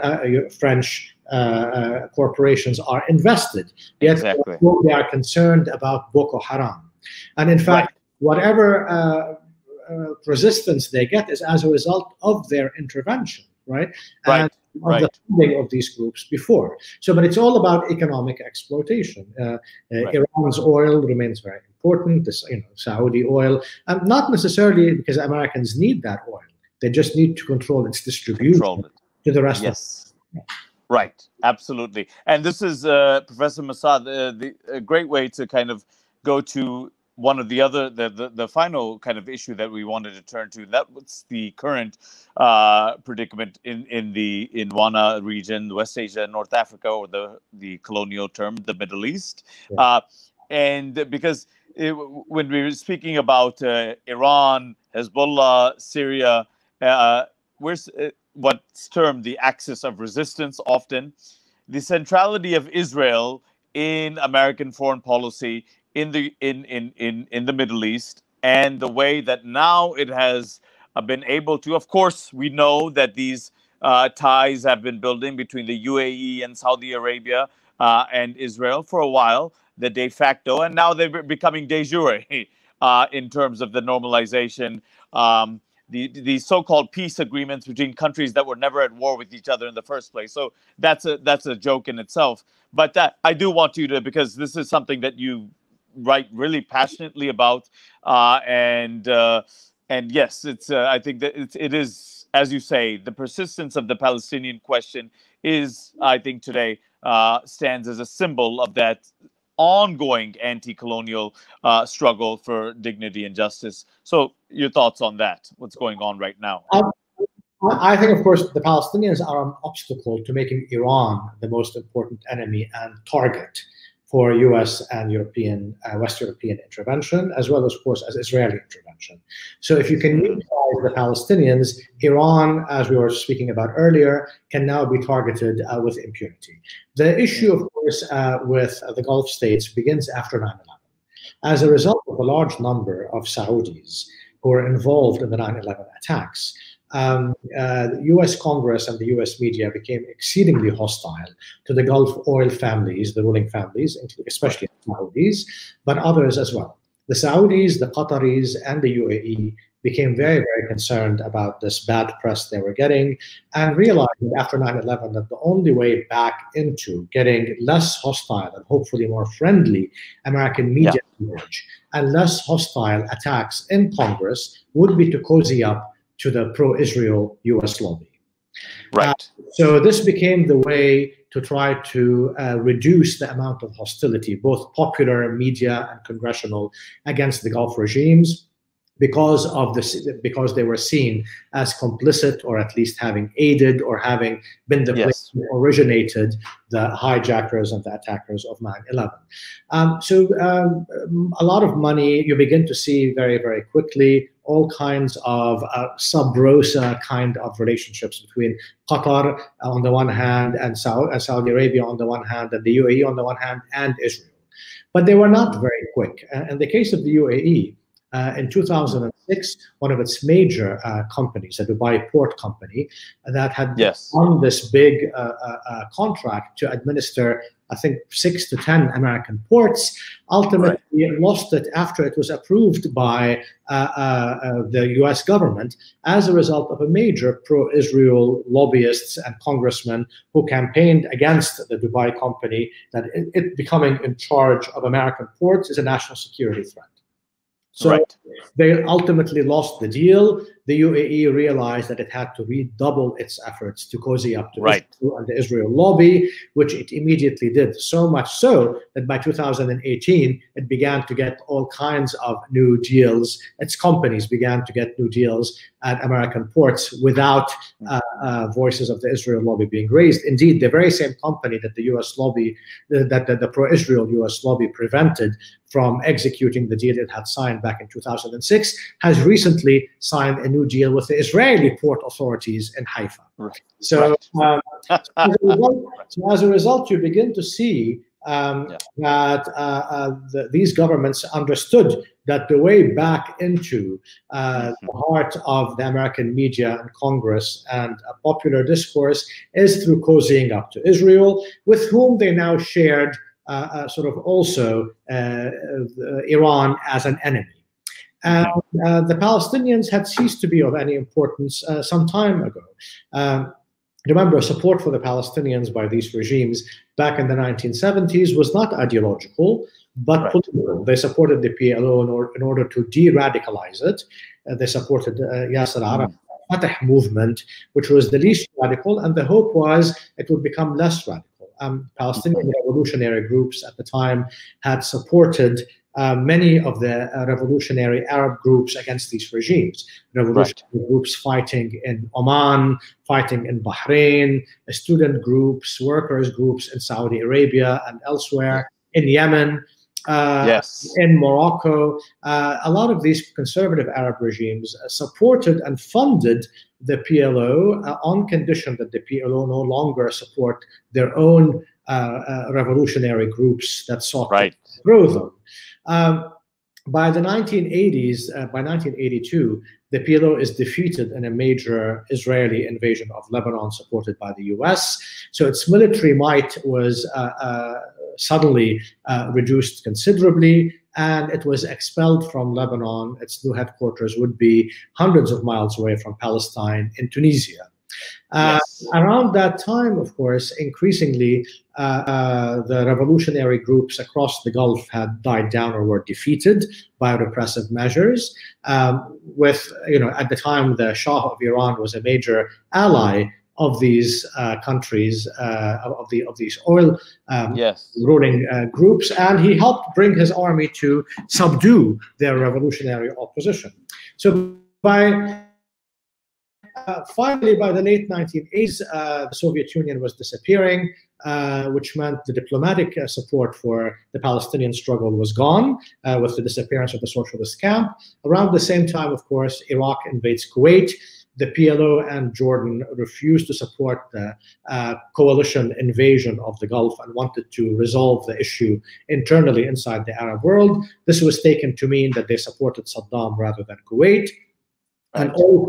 B: French corporations are invested. Yet they are concerned about Boko Haram. And in fact, whatever resistance they get is as a result of their intervention, and of the funding of these groups before. But it's all about economic exploitation. Iran's oil remains very important. Saudi oil, not necessarily because Americans need that oil. They just need to control its distribution to the rest of the world.
A: Right, absolutely. And this is, Professor Massad, a great way to kind of go to one of the other, the final kind of issue that we wanted to turn to. That was the current predicament in WANA region, West Asia, North Africa, or the colonial term, the Middle East. And because when we were speaking about Iran, Hezbollah, Syria, where's what's termed the axis of resistance often, the centrality of Israel in American foreign policy in the Middle East, and the way that now it has been able to, of course, we know that these ties have been building between the UAE and Saudi Arabia and Israel for a while, the de facto, and now they're becoming de jure in terms of the normalization, the so-called peace agreements between countries that were never at war with each other in the first place. So that's a joke in itself. But I do want you to, because this is something that you write really passionately about, and yes, it's I think that it is, as you say, the persistence of the Palestinian question is, I think today stands as a symbol of that ongoing anti-colonial struggle for dignity and justice. So your thoughts on that? What's going on right now?
B: I think, of course, the Palestinians are an obstacle to making Iran the most important enemy and target for US and European, West European intervention, as well as, of course, as Israeli intervention. So if you can neutralize the Palestinians, Iran, as we were speaking about earlier, can now be targeted with impunity. The issue, of course, with the Gulf states begins after 9/11. As a result of a large number of Saudis who were involved in the 9/11 attacks, the US Congress and the US media became exceedingly hostile to the Gulf oil families, the ruling families, especially the Saudis, but others as well. The Saudis, the Qataris, and the UAE became very, very concerned about this bad press they were getting, and realized after 9/11 that the only way back into getting less hostile and hopefully more friendly American media coverage and less hostile attacks in Congress would be to cozy up to the pro-Israel US lobby. So this became the way to try to reduce the amount of hostility, both popular, media, and congressional, against the Gulf regimes, because they were seen as complicit, or at least having aided or having been the place who originated the hijackers and the attackers of 9/11. A lot of money, you begin to see very, very quickly all kinds of sub-rosa kind of relationships between Qatar on the one hand and Saudi Arabia on the one hand, and the UAE on the one hand, and Israel. But they were not very quick. In the case of the UAE, In 2006, one of its major companies, the Dubai Port Company, that had won this big contract to administer, I think, 6 to 10 American ports, ultimately lost it after it was approved by the US government as a result of a major pro-Israel lobbyists and congressmen who campaigned against the Dubai company, that it becoming in charge of American ports is a national security threat. So they ultimately lost the deal. The UAE realized that it had to redouble its efforts to cozy up to Israel and the Israel lobby, which it immediately did. So much so that by 2018, it began to get all kinds of new deals. Its companies began to get new deals at American ports without voices of the Israel lobby being raised. Indeed, the very same company that the US lobby, that the pro-Israel US lobby prevented from executing the deal it had signed back in 2006, has recently signed a new deal with the Israeli port authorities in Haifa. So, as a result, you begin to see that these governments understood that the way back into the heart of the American media and Congress and popular discourse is through cozying up to Israel, with whom they now shared sort of also Iran as an enemy. And the Palestinians had ceased to be of any importance some time ago. Remember, support for the Palestinians by these regimes back in the 1970s was not ideological, but political. They supported the PLO in order to de-radicalize it. They supported Yasser Arafat Fatah movement, which was the least radical, and the hope was it would become less radical. Palestinian revolutionary groups at the time had supported many of the revolutionary Arab groups against these regimes. Revolutionary groups fighting in Oman, fighting in Bahrain, student groups, workers groups in Saudi Arabia and elsewhere, in Yemen, in Morocco. A lot of these conservative Arab regimes supported and funded the PLO on condition that the PLO no longer support their own revolutionary groups that sought to grow them. By the 1980s, by 1982, the PLO is defeated in a major Israeli invasion of Lebanon supported by the US. So its military might was suddenly reduced considerably, and it was expelled from Lebanon. Its new headquarters would be hundreds of miles away from Palestine in Tunisia. Around that time, of course, increasingly, the revolutionary groups across the Gulf had died down or were defeated by repressive measures. With, at the time, the Shah of Iran was a major ally of these countries, of these oil ruling groups, and he helped bring his army to subdue their revolutionary opposition. So finally, by the late 1980s, the Soviet Union was disappearing, which meant the diplomatic support for the Palestinian struggle was gone with the disappearance of the socialist camp. Around the same time, of course, Iraq invades Kuwait. The PLO and Jordan refused to support the coalition invasion of the Gulf and wanted to resolve the issue internally inside the Arab world. This was taken to mean that they supported Saddam rather than Kuwait, and all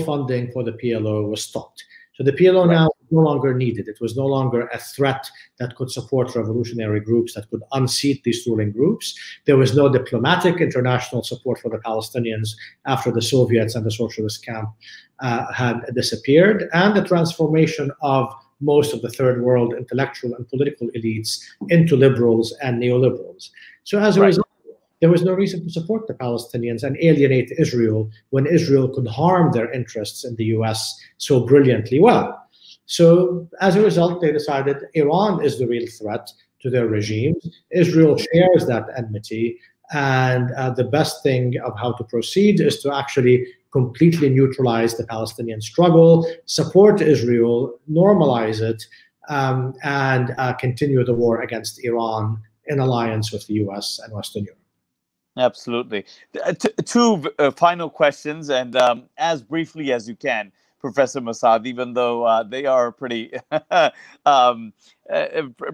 B: funding for the PLO was stopped. So the PLO now is no longer needed. It was no longer a threat that could support revolutionary groups, that could unseat these ruling groups. There was no diplomatic international support for the Palestinians after the Soviets and the socialist camp had disappeared, and the transformation of most of the third world intellectual and political elites into liberals and neoliberals. So as a result, there was no reason to support the Palestinians and alienate Israel when Israel could harm their interests in the US so brilliantly well. So as a result, they decided Iran is the real threat to their regimes. Israel shares that enmity, and the best thing of how to proceed is to actually completely neutralize the Palestinian struggle, support Israel, normalize it, and continue the war against Iran in alliance with the US and Western Europe.
A: Absolutely. Two final questions, and as briefly as you can, Professor Massad, even though they are pretty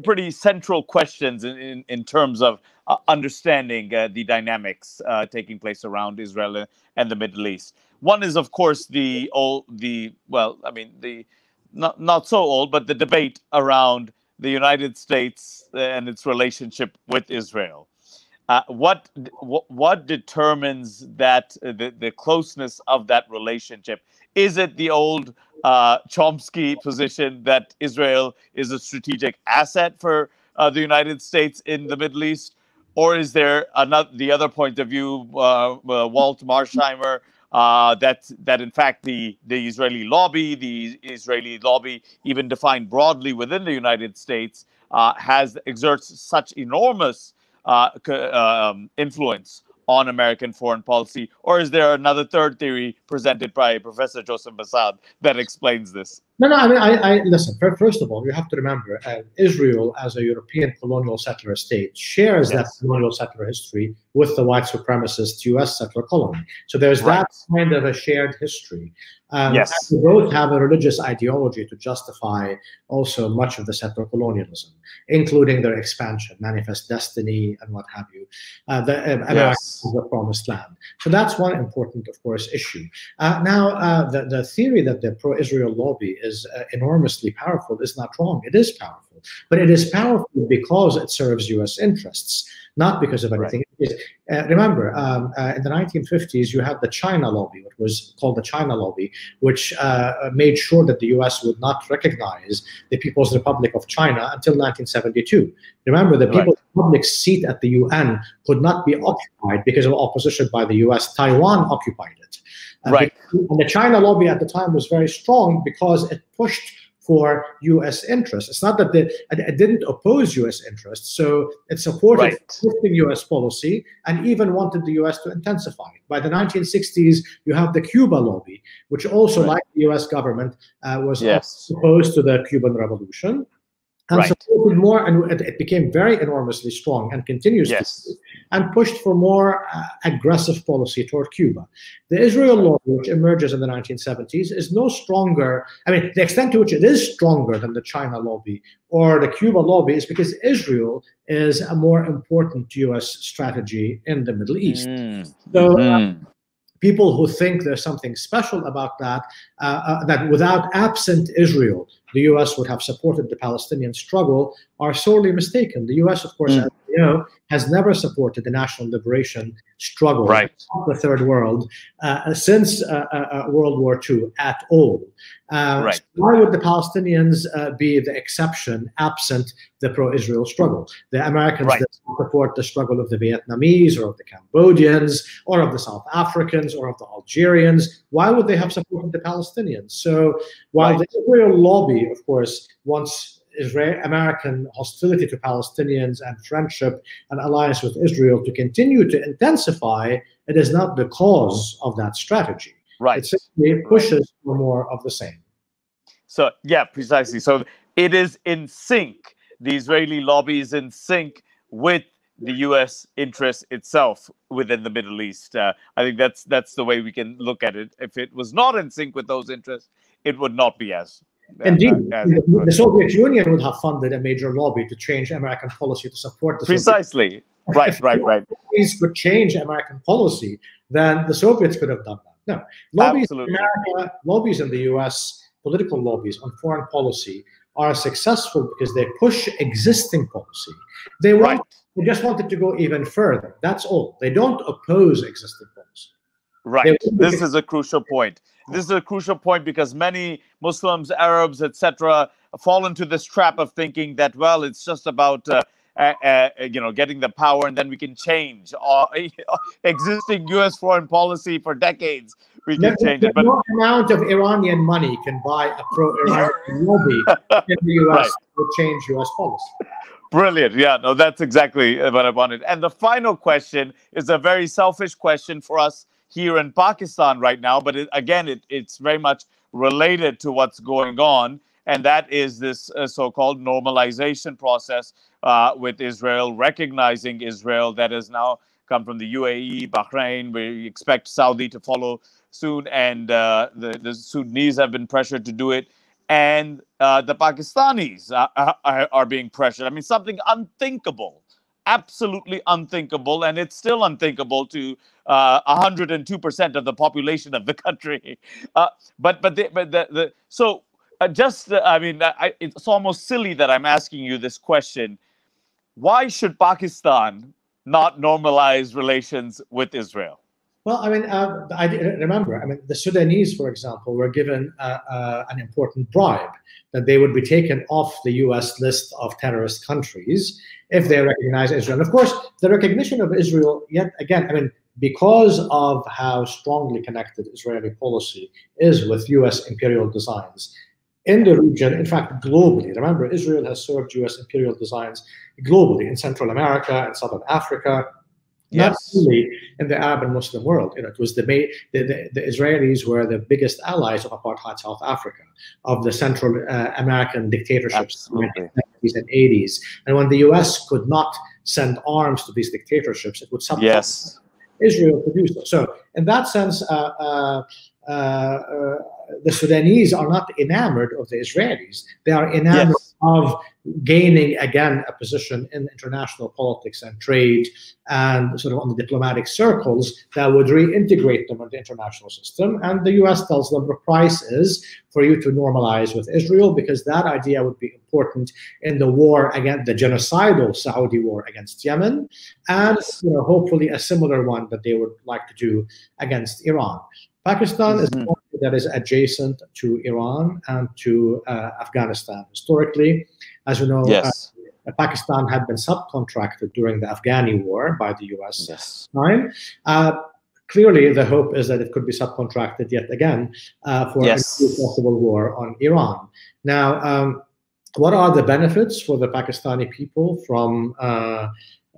A: pretty central questions in terms of understanding the dynamics taking place around Israel and the Middle East. One is, of course, the not so old, but the debate around the United States and its relationship with Israel. What determines that the closeness of that relationship? Is it the old Chomsky position that Israel is a strategic asset for the United States in the Middle East, or is there the other point of view, Walt Marsheimer, that in fact the Israeli lobby, even defined broadly within the United States, exerts such enormous influence on American foreign policy? Or is there another third theory presented by Professor Joseph Massad that explains this?
B: No, I mean, I listen. First of all, you have to remember, Israel as a European colonial settler state shares that colonial settler history with the white supremacist U.S. settler colony. So there's that kind of a shared history. And we both have a religious ideology to justify also much of the settler colonialism, including their expansion, manifest destiny, and what have you. America is the promised land. So that's one important, of course, issue. Now, the theory that the pro-Israel lobby is enormously powerful is not wrong. It is powerful, but it is powerful because it serves U.S. interests, not because of anything. Remember, in the 1950s, you had the China lobby, what was called the China lobby, which made sure that the U.S. would not recognize the People's Republic of China until 1972. Remember, the People's Republic's seat at the UN could not be occupied because of opposition by the U.S. Taiwan occupied it. And the China lobby at the time was very strong because it pushed for U.S. interests. It's not that it didn't oppose U.S. interests, so it supported existing U.S. policy and even wanted the U.S. to intensify it. By the 1960s, you have the Cuba lobby, which also, like the U.S. government, was opposed to the Cuban Revolution. And supported more, and it became very enormously strong and continues to, and pushed for more aggressive policy toward Cuba. The Israel lobby, which emerges in the 1970s, is no stronger. I mean, the extent to which it is stronger than the China lobby or the Cuba lobby is because Israel is a more important U.S. strategy in the Middle East. People who think there's something special about that, that without absent Israel, the U.S. would have supported the Palestinian struggle, are sorely mistaken. The U.S., of course, as you know, has never supported the national liberation struggle of the Third World since World War II at all. Why would the Palestinians be the exception absent the pro-Israel struggle? The Americans did not support the struggle of the Vietnamese or of the Cambodians or of the South Africans or of the Algerians. Why would they have supported the Palestinians? So while the Israel lobby, of course, wants American hostility to Palestinians and friendship and alliance with Israel to continue to intensify, it is not the cause of that strategy. It simply pushes for more of the same.
A: So, yeah, precisely. So it is in sync. The Israeli lobby is in sync with the U.S. interest itself within the Middle East. I think that's the way we can look at it. If it was not in sync with those interests, it would not be as...
B: Indeed, the Soviet Union would have funded a major lobby to change American policy to support the
A: Precisely. If
B: lobbies could change American policy, then the Soviets could have done that. No, lobbies in America, lobbies in the U.S., political lobbies on foreign policy are successful because they push existing policy. They just want it to go even further. That's all. They don't oppose existing policy.
A: This is a crucial point. This is a crucial point because many Muslims, Arabs, etc., fall into this trap of thinking that, well, it's just about getting the power and then we can change existing U.S. foreign policy for decades. We can change it. But
B: no amount of Iranian money can buy a pro-Iranian lobby in the U.S. to change U.S. policy.
A: Brilliant. Yeah, no, that's exactly what I wanted. And the final question is a very selfish question for us here in Pakistan right now, but it's very much related to what's going on, and that is this so-called normalization process with Israel, recognizing Israel that has now come from the UAE, Bahrain. We expect Saudi to follow soon, and the Sudanese have been pressured to do it, and the Pakistanis are being pressured. I mean, something unthinkable absolutely unthinkable, and it's still unthinkable to 102% of the population of the country. It's almost silly that I'm asking you this question. Why should Pakistan not normalize relations with Israel?
B: Well, I mean, I remember, I mean, the Sudanese, for example, were given an important bribe that they would be taken off the US list of terrorist countries if they recognize Israel. And of course, the recognition of Israel, yet again, I mean, because of how strongly connected Israeli policy is with US imperial designs in the region, in fact, globally. Remember, Israel has served US imperial designs globally in Central America and Southern Africa. Not only in the Arab and Muslim world. You know, it was the Israelis were the biggest allies of apartheid South Africa, of the Central American dictatorships in the 70s and 80s. And when the US could not send arms to these dictatorships, it would subsidize Israel to do so. So in that sense, the Sudanese are not enamored of the Israelis. They are enamored of gaining, again, a position in international politics and trade and sort of on the diplomatic circles that would reintegrate them in the international system. And the US tells them the price is for you to normalize with Israel, because that idea would be important in the war against the genocidal Saudi war against Yemen, and hopefully a similar one that they would like to do against Iran. Pakistan is a country that is adjacent to Iran and to Afghanistan historically. As you know, Pakistan had been subcontracted during the Afghani war by the US time. Clearly, the hope is that it could be subcontracted yet again for a possible war on Iran. Now, what are the benefits for the Pakistani people from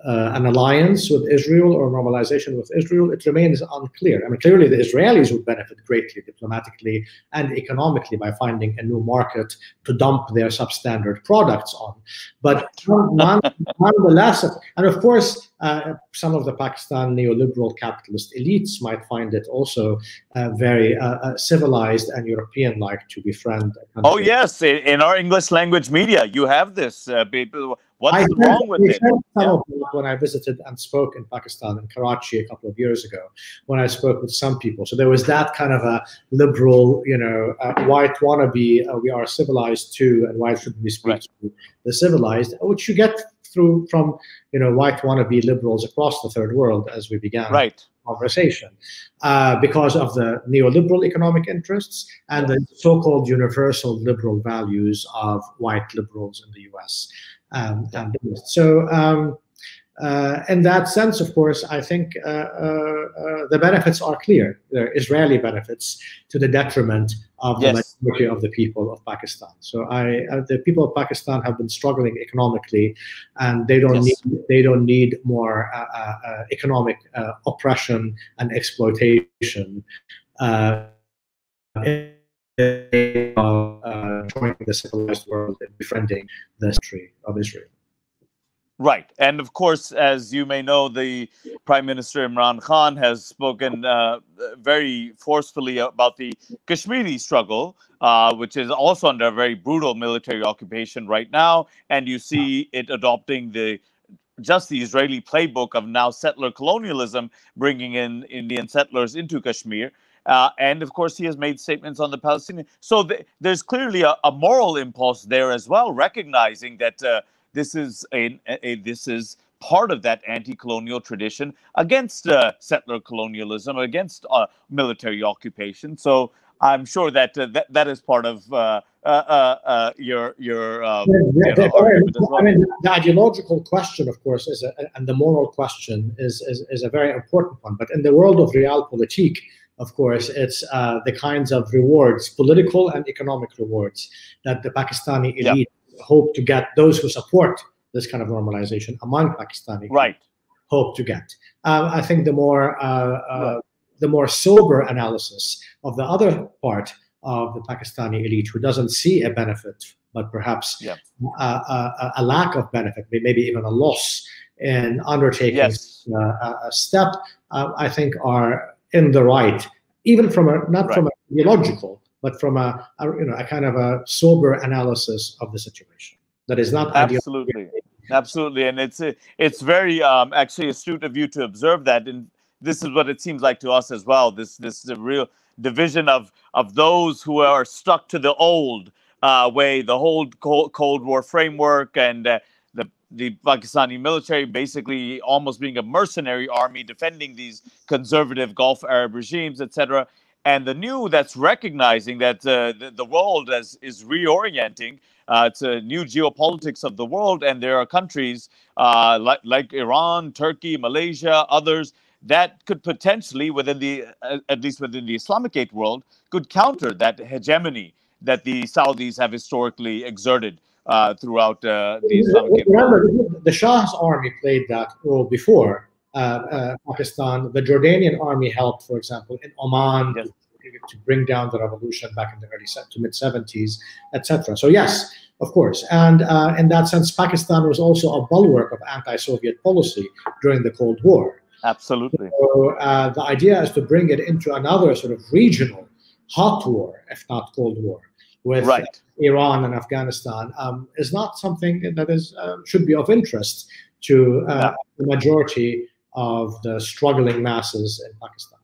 B: an alliance with Israel or normalization with Israel? It remains unclear. I mean, clearly the Israelis would benefit greatly diplomatically and economically by finding a new market to dump their substandard products on. But nonetheless, and of course, some of the Pakistan neoliberal capitalist elites might find it also very civilized and European-like to befriend a country.
A: Oh, yes. In our English language media, you have this. People. What's wrong with it?
B: When I visited and spoke in Pakistan, in Karachi, a couple of years ago, when I spoke with some people. So there was that kind of a liberal, white wannabe, we are civilized too, and why shouldn't we speak to the civilized, which you get through from, white wannabe liberals across the third world as we began conversation, because of the neoliberal economic interests and the so-called universal liberal values of white liberals in the US. So in that sense, of course, I think the benefits are clear. They're Israeli benefits to the detriment of the majority of the people of Pakistan. So the people of Pakistan have been struggling economically, and they don't need more economic oppression and exploitation. Joining the civilized world and befriending the country of Israel.
A: Right. And of course, as you may know, the Prime Minister Imran Khan has spoken very forcefully about the Kashmiri struggle, which is also under a very brutal military occupation right now. And you see it adopting the Israeli playbook of now settler colonialism, bringing in Indian settlers into Kashmir. And of course, he has made statements on the Palestinians. So there's clearly a moral impulse there as well, recognizing that this is this is part of that anti-colonial tradition against settler colonialism, against military occupation. So I'm sure that that is part of your argument as well.
B: I mean, the ideological question, of course, and the moral question is a very important one. But in the world of realpolitik, of course, it's the kinds of rewards, political and economic rewards, that the Pakistani elite hope to get. Those who support this kind of normalization among Pakistani hope to get. I think the more sober analysis of the other part of the Pakistani elite, who doesn't see a benefit, but perhaps a lack of benefit, maybe even a loss in undertaking a step, I think are in the right, even from not from a ideological, but from a kind of a sober analysis of the situation. That is not
A: absolutely Absolutely, and it's very actually astute of you to observe that, and this is what it seems like to us as well. This is a real division of those who are stuck to the old way, the whole Cold War framework, and the Pakistani military basically almost being a mercenary army defending these conservative Gulf Arab regimes, etc. And the new that's recognizing that the world is reorienting. It's a new geopolitics of the world, and there are countries like Iran, Turkey, Malaysia, others that could potentially, within the at least within the Islamicate world, could counter that hegemony that the Saudis have historically exerted throughout the Islamicate world.
B: Remember, the Shah's army played that role before Pakistan. The Jordanian army helped, for example, in Oman.
A: Yes.
B: To bring down the revolution back in the early to mid 70s, etc. So yes, of course, and in that sense, Pakistan was also a bulwark of anti-Soviet policy during the Cold War.
A: Absolutely.
B: So the idea is to bring it into another sort of regional hot war, if not Cold War, with Iran and Afghanistan, is not something that is should be of interest to the majority of the struggling masses in Pakistan.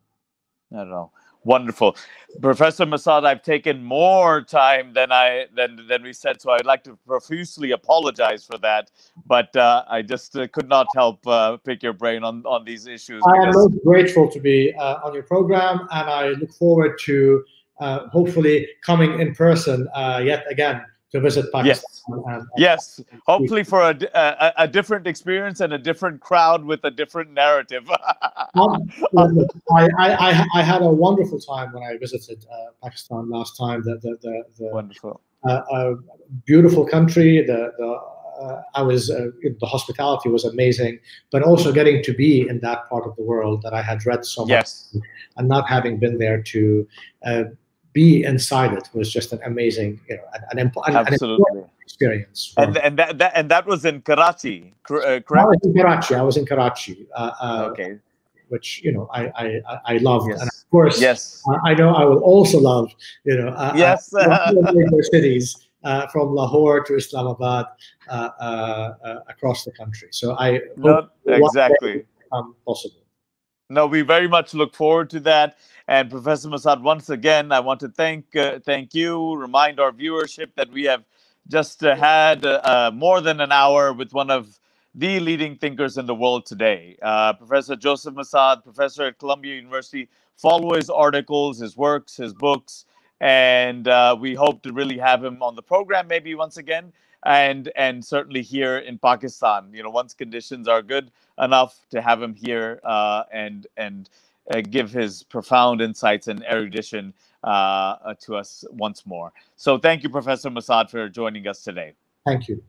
A: I don't know. Wonderful. Professor Massad, I've taken more time than we said, so I'd like to profusely apologize for that. But I just could not help pick your brain on these issues.
B: I am most grateful to be on your program, and I look forward to hopefully coming in person yet again to visit Pakistan.
A: Yes, hopefully for a different experience and a different crowd with a different narrative.
B: I had a wonderful time when I visited Pakistan last time. The
A: wonderful,
B: beautiful country. I was the hospitality was amazing, but also getting to be in that part of the world that I had read so much, and not having been there to be inside it was just an amazing, an important experience.
A: And that was in Karachi, correct?
B: I was in Karachi.
A: Okay.
B: Which I loved,
A: yes.
B: And of course,
A: yes,
B: I know I will also love
A: yes,
B: major cities from Lahore to Islamabad across the country. So I hope
A: exactly
B: possible.
A: No, we very much look forward to that. And Professor Massad, once again, I want to thank you, remind our viewership that we have just had more than an hour with one of the leading thinkers in the world today. Professor Joseph Massad, professor at Columbia University. Follow his articles, his works, his books, and we hope to really have him on the program maybe once again, and certainly here in Pakistan. Once conditions are good enough to have him here and give his profound insights and erudition to us once more. So thank you, Professor Massad, for joining us today.
B: Thank you.